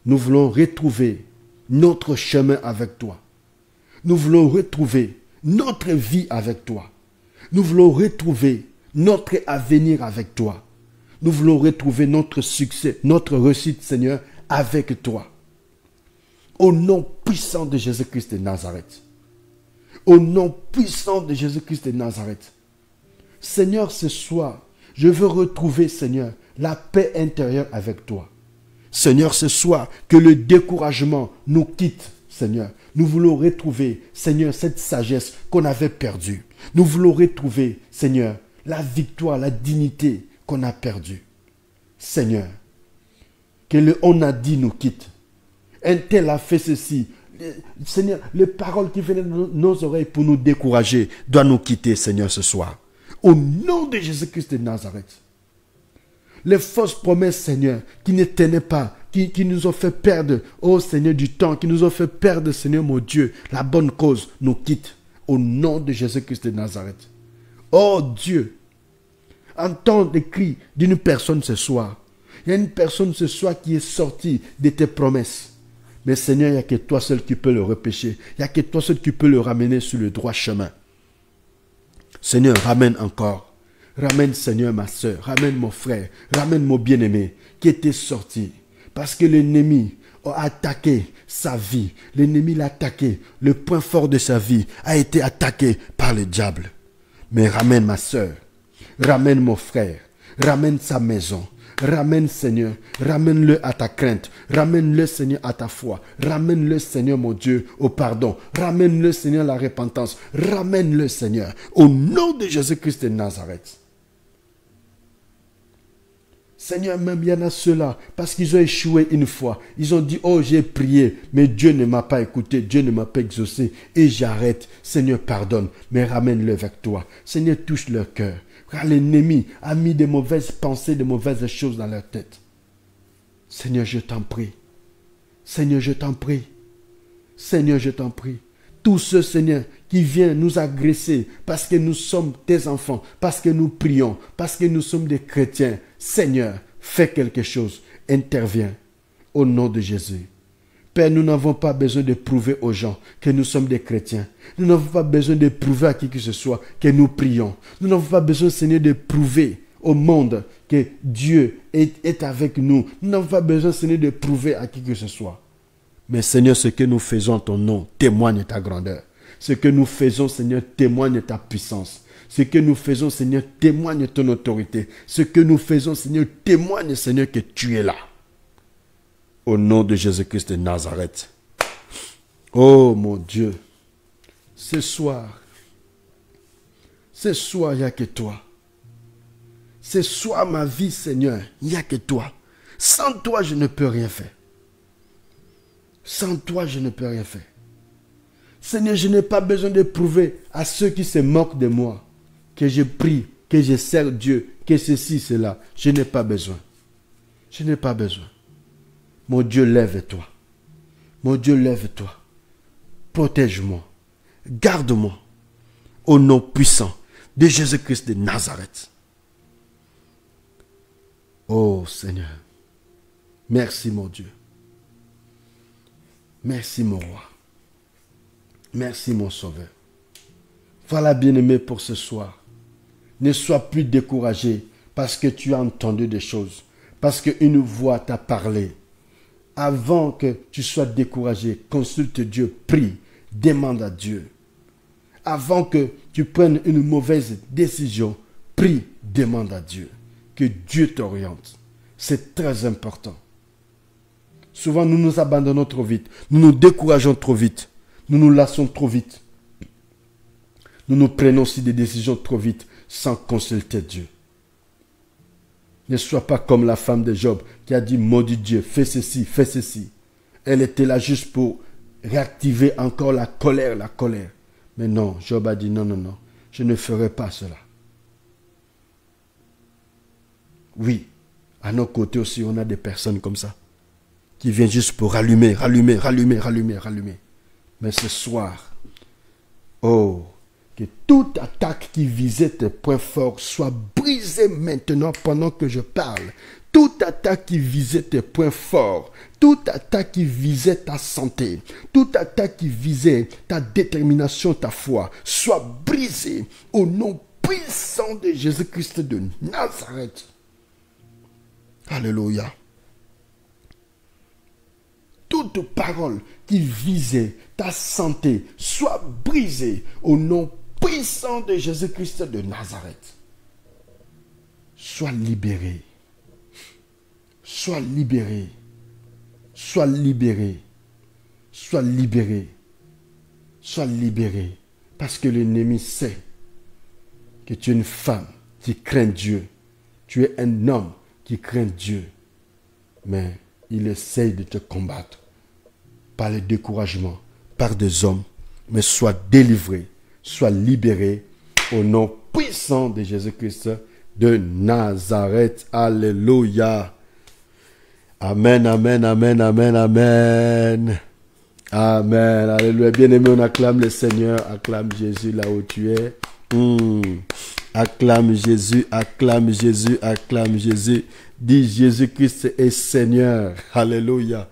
A: nous voulons retrouver notre chemin avec toi. Nous voulons retrouver notre vie avec toi. Nous voulons retrouver notre avenir avec toi. Nous voulons retrouver notre succès, notre réussite, Seigneur, avec toi. Au nom puissant de Jésus-Christ de Nazareth. Au nom puissant de Jésus-Christ de Nazareth. Seigneur, ce soir, je veux retrouver, Seigneur, la paix intérieure avec toi. Seigneur, ce soir, que le découragement nous quitte, Seigneur. Nous voulons retrouver, Seigneur, cette sagesse qu'on avait perdue. Nous voulons retrouver, Seigneur, la victoire, la dignité qu'on a perdue. Seigneur, que le on a dit nous quitte. Un tel a fait ceci. Seigneur, les paroles qui venaient de nos oreilles pour nous décourager doivent nous quitter, Seigneur, ce soir. Au nom de Jésus-Christ de Nazareth. Les fausses promesses, Seigneur, qui ne tenaient pas, qui nous ont fait perdre, oh Seigneur, du temps, qui nous ont fait perdre, Seigneur, mon Dieu, la bonne cause, nous quitte. Au nom de Jésus-Christ de Nazareth. Oh Dieu, entends les cris d'une personne ce soir. Il y a une personne ce soir qui est sortie de tes promesses. Mais Seigneur, il n'y a que toi seul qui peux le repêcher. Il n'y a que toi seul qui peux le ramener sur le droit chemin. Seigneur, ramène encore. Ramène, Seigneur, ma soeur. Ramène mon frère. Ramène mon bien-aimé qui était sorti. Parce que l'ennemi a attaqué sa vie. L'ennemi l'a attaqué. Le point fort de sa vie a été attaqué par le diable. Mais ramène ma soeur. Ramène mon frère. Ramène sa maison. Ramène, Seigneur, ramène-le à ta crainte. Ramène-le, Seigneur, à ta foi. Ramène-le, Seigneur, mon Dieu, au pardon. Ramène-le, Seigneur, à la repentance. Ramène-le, Seigneur, au nom de Jésus-Christ de Nazareth. Seigneur, même il y en a ceux-là, parce qu'ils ont échoué une fois. Ils ont dit, oh, j'ai prié, mais Dieu ne m'a pas écouté, Dieu ne m'a pas exaucé, et j'arrête. Seigneur, pardonne, mais ramène-le vers toi. Seigneur, touche leur cœur. Car l'ennemi a mis de mauvaises pensées, de mauvaises choses dans leur tête. Seigneur, je t'en prie. Seigneur, je t'en prie. Seigneur, je t'en prie. Tous ceux, Seigneur, qui viennent nous agresser parce que nous sommes tes enfants, parce que nous prions, parce que nous sommes des chrétiens. Seigneur, fais quelque chose. Interviens au nom de Jésus. Père, nous n'avons pas besoin de prouver aux gens que nous sommes des chrétiens. Nous n'avons pas besoin de prouver à qui que ce soit que nous prions. Nous n'avons pas besoin, Seigneur, de prouver au monde que Dieu est avec nous. Nous n'avons pas besoin, Seigneur, de prouver à qui que ce soit. Mais Seigneur, ce que nous faisons en ton nom témoigne ta grandeur. Ce que nous faisons, Seigneur, témoigne ta puissance. Ce que nous faisons, Seigneur, témoigne ton autorité. Ce que nous faisons, Seigneur, témoigne, Seigneur, que tu es là. Au nom de Jésus-Christ de Nazareth. Oh mon Dieu, ce soir, il n'y a que toi. Ce soir, ma vie, Seigneur, il n'y a que toi. Sans toi, je ne peux rien faire. Sans toi, je ne peux rien faire. Seigneur, je n'ai pas besoin de prouver à ceux qui se moquent de moi que je prie, que je sers Dieu, que ceci, cela. Je n'ai pas besoin. Je n'ai pas besoin. Mon Dieu, lève-toi. Mon Dieu, lève-toi. Protège-moi. Garde-moi. Au nom puissant de Jésus-Christ de Nazareth. Oh Seigneur. Merci mon Dieu. Merci mon roi. Merci mon sauveur. Voilà bien-aimé pour ce soir. Ne sois plus découragé parce que tu as entendu des choses. Parce qu'une voix t'a parlé. Avant que tu sois découragé, consulte Dieu, prie, demande à Dieu. Avant que tu prennes une mauvaise décision, prie, demande à Dieu. Que Dieu t'oriente. C'est très important. Souvent, nous nous abandonnons trop vite. Nous nous décourageons trop vite. Nous nous lassons trop vite. Nous nous prenons aussi des décisions trop vite sans consulter Dieu. Ne sois pas comme la femme de Job qui a dit, maudit Dieu, fais ceci, fais ceci. Elle était là juste pour réactiver encore la colère, la colère. Mais non, Job a dit, non, non, non, je ne ferai pas cela. Oui, à nos côtés aussi, on a des personnes comme ça, qui viennent juste pour rallumer. Mais ce soir, oh, que toute attaque qui visait tes points forts soit brisée maintenant pendant que je parle. Toute attaque qui visait tes points forts, toute attaque qui visait ta santé, toute attaque qui visait ta détermination, ta foi, soit brisée au nom puissant de Jésus-Christ de Nazareth. Alléluia. Toute parole qui visait ta santé soit brisée au nom puissant de Jésus-Christ de Nazareth. Sois libéré. Sois libéré. Sois libéré. Sois libéré. Sois libéré. Parce que l'ennemi sait que tu es une femme qui craint Dieu. Tu es un homme qui craint Dieu. Mais il essaye de te combattre par le découragement, par des hommes. Mais sois délivré, sois libéré au nom puissant de Jésus-Christ de Nazareth. Alléluia. Amen, amen, amen, amen, amen. Amen. Alléluia. Bien-aimé, on acclame le Seigneur. Acclame Jésus là où tu es. Acclame Jésus, acclame Jésus, acclame Jésus. Dis Jésus-Christ est Seigneur. Alléluia.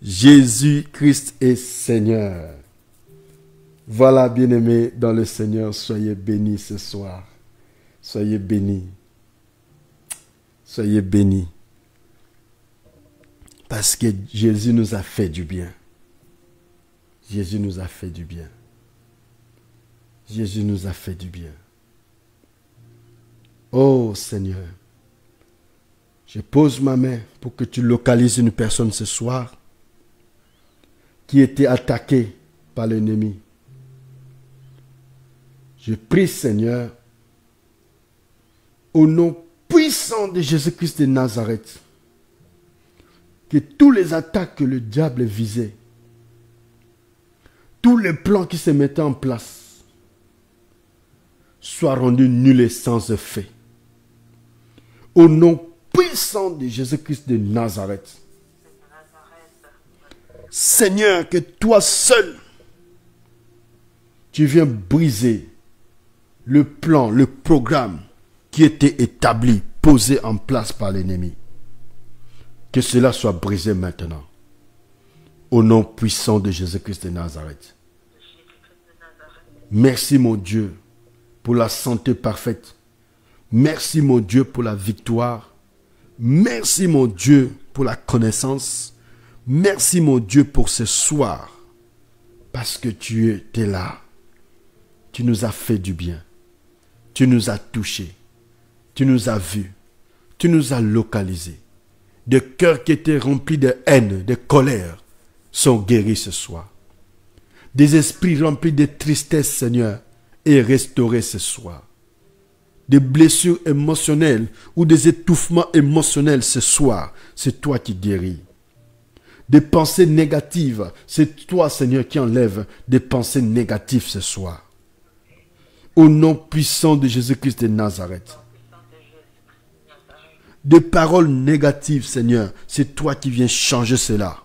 A: Jésus-Christ est Seigneur. Voilà, bien-aimés dans le Seigneur, soyez bénis ce soir. Soyez bénis. Soyez bénis. Parce que Jésus nous a fait du bien. Jésus nous a fait du bien. Jésus nous a fait du bien. Oh Seigneur, je pose ma main pour que tu localises une personne ce soir qui était attaquée par l'ennemi. Je prie Seigneur, au nom puissant de Jésus-Christ de Nazareth, que tous les attaques que le diable visait, tous les plans qui se mettaient en place, soient rendus nuls et sans effet. Au nom puissant de Jésus-Christ de Nazareth. Seigneur, que toi seul, tu viens briser le plan, le programme qui était établi, posé en place par l'ennemi. Que cela soit brisé maintenant. Au nom puissant de Jésus-Christ de Nazareth. Merci mon Dieu pour la santé parfaite. Merci mon Dieu pour la victoire. Merci mon Dieu pour la connaissance. Merci mon Dieu pour ce soir. Parce que tu étais là. Tu nous as fait du bien. Tu nous as touchés. Tu nous as vus. Tu nous as localisés. Des cœurs qui étaient remplis de haine, de colère, sont guéris ce soir. Des esprits remplis de tristesse, Seigneur, est restauré ce soir. des blessures émotionnelles ou des étouffements émotionnels ce soir, c'est toi qui guéris. Des pensées négatives, c'est toi, Seigneur, qui enlève des pensées négatives ce soir. Au nom puissant de Jésus-Christ de Nazareth. Des paroles négatives, Seigneur, c'est toi qui viens changer cela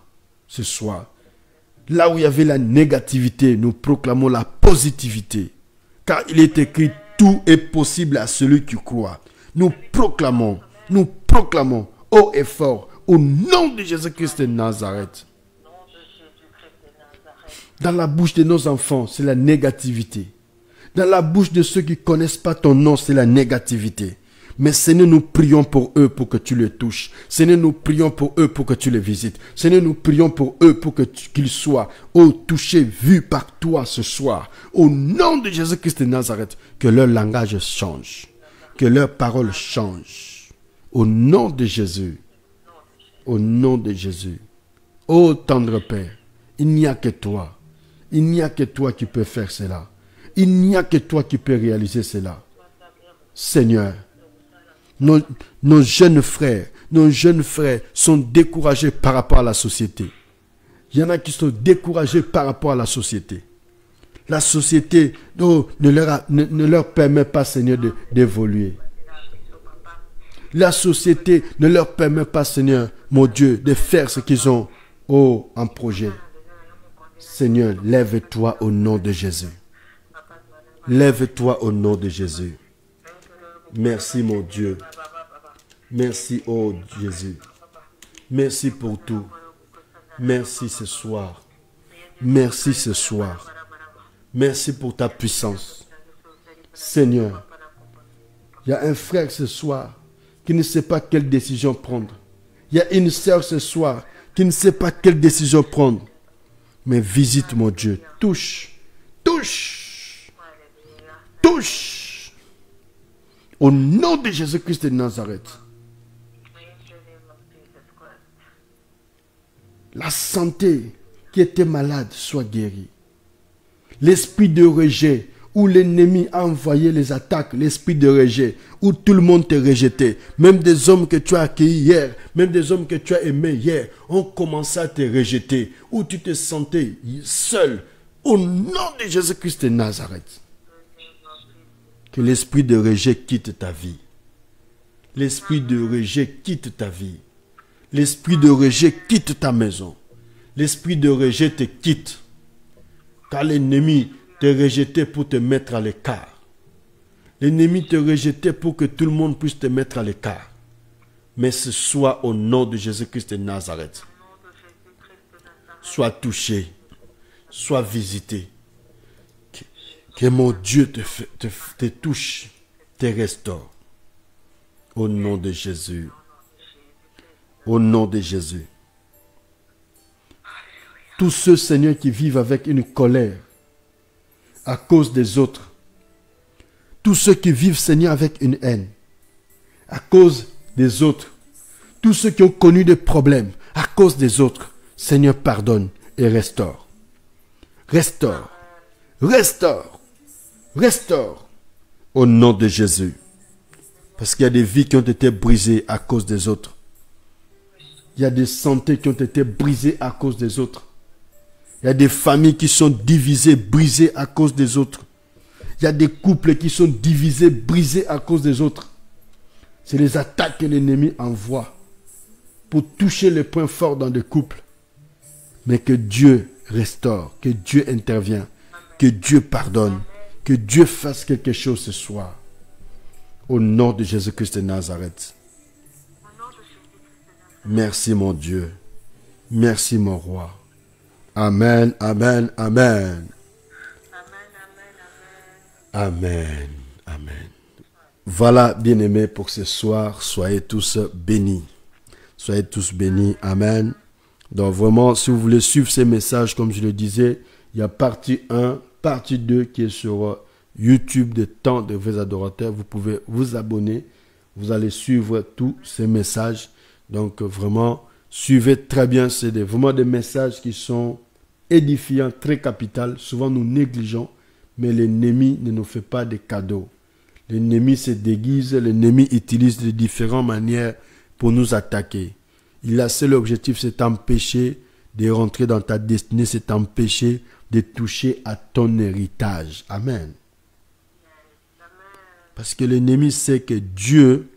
A: ce soir. Là où il y avait la négativité, nous proclamons la positivité. Car il est écrit, tout est possible à celui qui croit. Nous proclamons, haut et fort, au nom de Jésus-Christ de Nazareth. Dans la bouche de nos enfants, c'est la négativité. Dans la bouche de ceux qui ne connaissent pas ton nom, c'est la négativité. Mais Seigneur, nous prions pour eux pour que tu les touches. Seigneur, nous prions pour eux pour que tu les visites. Seigneur, nous prions pour eux pour qu'ils soient touchés, vus par toi ce soir. Au nom de Jésus-Christ de Nazareth, que leur langage change. Que leurs paroles changent. Au nom de Jésus. Au nom de Jésus. Ô tendre Père, il n'y a que toi. Il n'y a que toi qui peux faire cela. Il n'y a que toi qui peux réaliser cela. Seigneur, nos jeunes frères sont découragés par rapport à la société. Il y en a qui sont découragés par rapport à la société. La société ne leur permet pas, Seigneur, d'évoluer. La société ne leur permet pas, Seigneur, mon Dieu, de faire ce qu'ils ont en projet. Seigneur, lève-toi au nom de Jésus. Lève-toi au nom de Jésus. Merci mon Dieu. Merci oh Jésus. Merci pour tout. Merci ce soir. Merci ce soir. Merci pour ta puissance. Seigneur, il y a un frère ce soir qui ne sait pas quelle décision prendre. Il y a une sœur ce soir qui ne sait pas quelle décision prendre. Mais visite mon Dieu. Touche. Touche. Touche. Au nom de Jésus-Christ de Nazareth. La santé qui était malade soit guérie. L'esprit de rejet où l'ennemi a envoyé les attaques, l'esprit de rejet où tout le monde t'a rejeté. Même des hommes que tu as accueillis hier, même des hommes que tu as aimés hier, ont commencé à te rejeter. Où tu te sentais seul. Au nom de Jésus-Christ de Nazareth. Que l'esprit de rejet quitte ta vie. L'esprit de rejet quitte ta vie. L'esprit de rejet quitte ta maison. L'esprit de rejet te quitte. Car l'ennemi te rejetait pour te mettre à l'écart. L'ennemi te rejetait pour que tout le monde puisse te mettre à l'écart. Mais ce soit au nom de Jésus-Christ de Nazareth. Sois touché. Sois visité. Que mon Dieu te touche, te restaure. Au nom de Jésus. Au nom de Jésus. Tous ceux, Seigneur, qui vivent avec une colère à cause des autres. Tous ceux qui vivent, Seigneur, avec une haine à cause des autres. Tous ceux qui ont connu des problèmes à cause des autres. Seigneur, pardonne et restaure. Restaure. Restaure. Restaure au nom de Jésus. Parce qu'il y a des vies qui ont été brisées à cause des autres. Il y a des santé qui ont été brisées à cause des autres. Il y a des familles qui sont divisées, brisées à cause des autres. Il y a des couples qui sont divisés, brisés à cause des autres. C'est les attaques que l'ennemi envoie pour toucher les points forts dans des couples. Mais que Dieu restaure, que Dieu intervient, que Dieu pardonne. Que Dieu fasse quelque chose ce soir. Au nom de Jésus-Christ de Nazareth. Merci mon Dieu. Merci mon roi. Amen, amen, amen. Amen, amen. Voilà, bien-aimés, pour ce soir. Soyez tous bénis. Soyez tous bénis. Amen. Donc vraiment, si vous voulez suivre ces messages, comme je le disais, il y a partie 1, partie 2 qui est sur YouTube de Temps de vrais adorateurs. Vous pouvez vous abonner. Vous allez suivre tous ces messages. Donc vraiment, suivez très bien. C'est vraiment des messages qui sont édifiants, très capitaux. Souvent nous négligeons, mais l'ennemi ne nous fait pas de cadeaux. L'ennemi se déguise, l'ennemi utilise de différentes manières pour nous attaquer. Il a seul objectif, c'est t'empêcher de rentrer dans ta destinée, c'est t'empêcher de toucher à ton héritage. Amen. Parce que l'ennemi sait que Dieu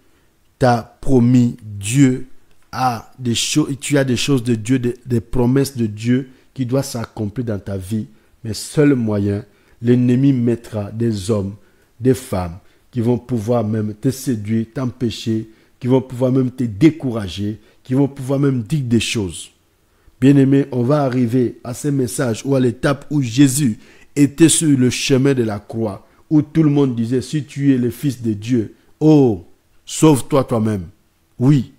A: t'a promis, Dieu a des choses, tu as des choses de Dieu, des promesses de Dieu qui doivent s'accomplir dans ta vie. Mais seul moyen, l'ennemi mettra des hommes, des femmes qui vont pouvoir même te séduire, t'empêcher, qui vont pouvoir même te décourager, qui vont pouvoir même dire des choses. Bien-aimé, on va arriver à ce message ou à l'étape où Jésus était sur le chemin de la croix, où tout le monde disait, si tu es le Fils de Dieu, oh, sauve-toi toi-même. Oui,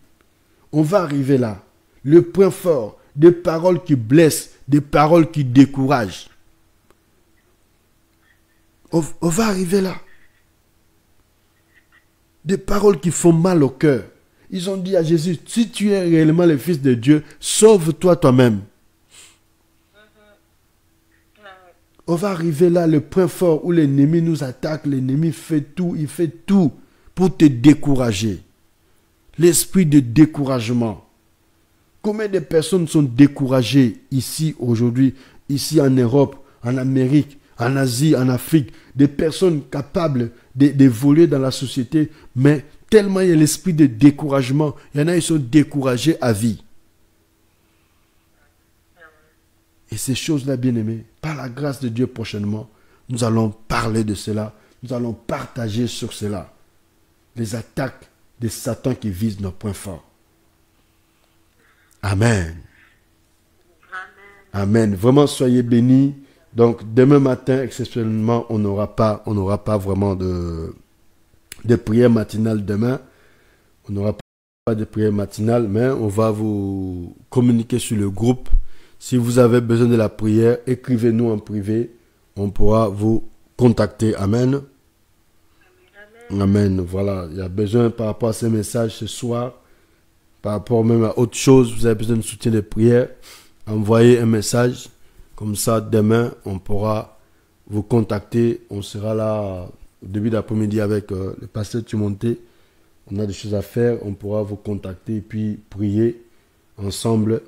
A: on va arriver là. Le point fort, des paroles qui blessent, des paroles qui découragent. On va arriver là. Des paroles qui font mal au cœur. Ils ont dit à Jésus, si tu es réellement le Fils de Dieu, sauve-toi toi-même. On va arriver là, le point fort où l'ennemi nous attaque, l'ennemi fait tout, il fait tout pour te décourager. L'esprit de découragement. Combien de personnes sont découragées ici, aujourd'hui, ici en Europe, en Amérique, en Asie, en Afrique, des personnes capables d'évoluer dans la société, mais tellement il y a l'esprit de découragement, il y en a qui sont découragés à vie. Et ces choses-là, bien-aimés, par la grâce de Dieu prochainement, nous allons parler de cela, nous allons partager sur cela. Les attaques de Satan qui visent nos points forts. Amen. Amen. Vraiment, soyez bénis. Donc, demain matin, exceptionnellement, on n'aura pas vraiment de prière matinale demain. On n'aura pas de prière matinale, mais on va vous communiquer sur le groupe. Si vous avez besoin de la prière, écrivez-nous en privé. On pourra vous contacter. Amen. Amen. Voilà. Il y a besoin par rapport à ces messages ce soir, par rapport même à autre chose, vous avez besoin de soutien de prière. Envoyez un message. Comme ça, demain, on pourra vous contacter. On sera là au début d'après-midi avec le pasteur Tumonté. On a des choses à faire. On pourra vous contacter et puis prier ensemble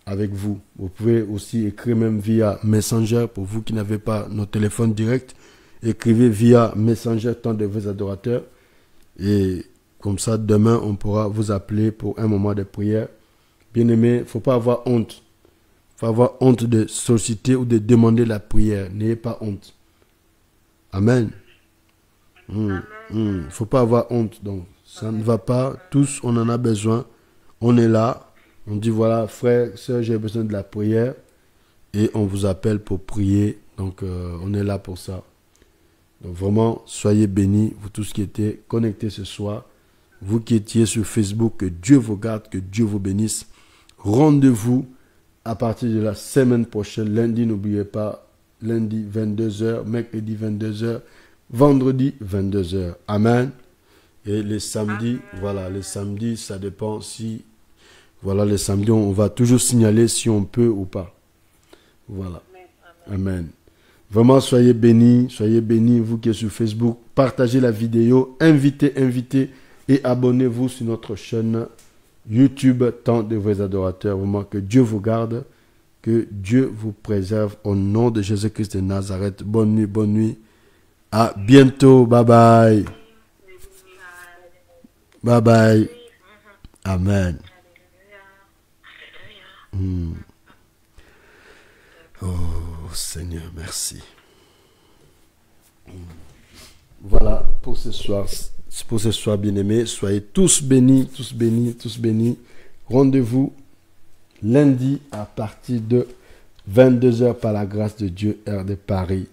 A: avec vous. Vous pouvez aussi écrire même via Messenger pour vous qui n'avez pas nos téléphones directs. Écrivez via Messenger tant de vos adorateurs. Et comme ça, demain, on pourra vous appeler pour un moment de prière. Bien-aimés, il ne faut pas avoir honte. Il faut avoir honte de solliciter ou de demander la prière. N'ayez pas honte. Amen. Il ne faut pas avoir honte. Donc, ça ne va pas. Tous, on en a besoin. On est là. On dit, voilà, frère, soeur, j'ai besoin de la prière. Et on vous appelle pour prier. Donc, on est là pour ça. Donc, vraiment, soyez bénis, vous tous qui étiez connectés ce soir. Vous qui étiez sur Facebook, que Dieu vous garde, que Dieu vous bénisse. Rendez-vous à partir de la semaine prochaine. Lundi, n'oubliez pas, lundi 22h, mercredi 22h, vendredi 22h. Amen. Et les samedis, voilà, les samedis, ça dépend si... Voilà, les samedis, on va toujours signaler si on peut ou pas. Voilà. Amen. Vraiment, soyez bénis, vous qui êtes sur Facebook. Partagez la vidéo, invitez et abonnez-vous sur notre chaîne YouTube, Temps de vos adorateurs. Vraiment, que Dieu vous garde, que Dieu vous préserve au nom de Jésus-Christ de Nazareth. Bonne nuit. À bientôt. Bye bye. Bye bye. Amen. Oh Seigneur, merci. Voilà pour ce soir, bien-aimés. Soyez tous bénis. Rendez-vous lundi à partir de 22h par la grâce de Dieu, heure de Paris.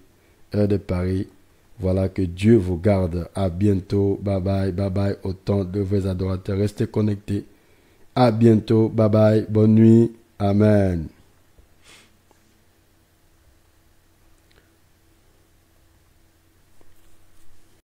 A: Voilà, que Dieu vous garde. À bientôt. Bye bye. Au temps de vos adorateurs. Restez connectés. À bientôt. Bye bye. Bonne nuit. Amen.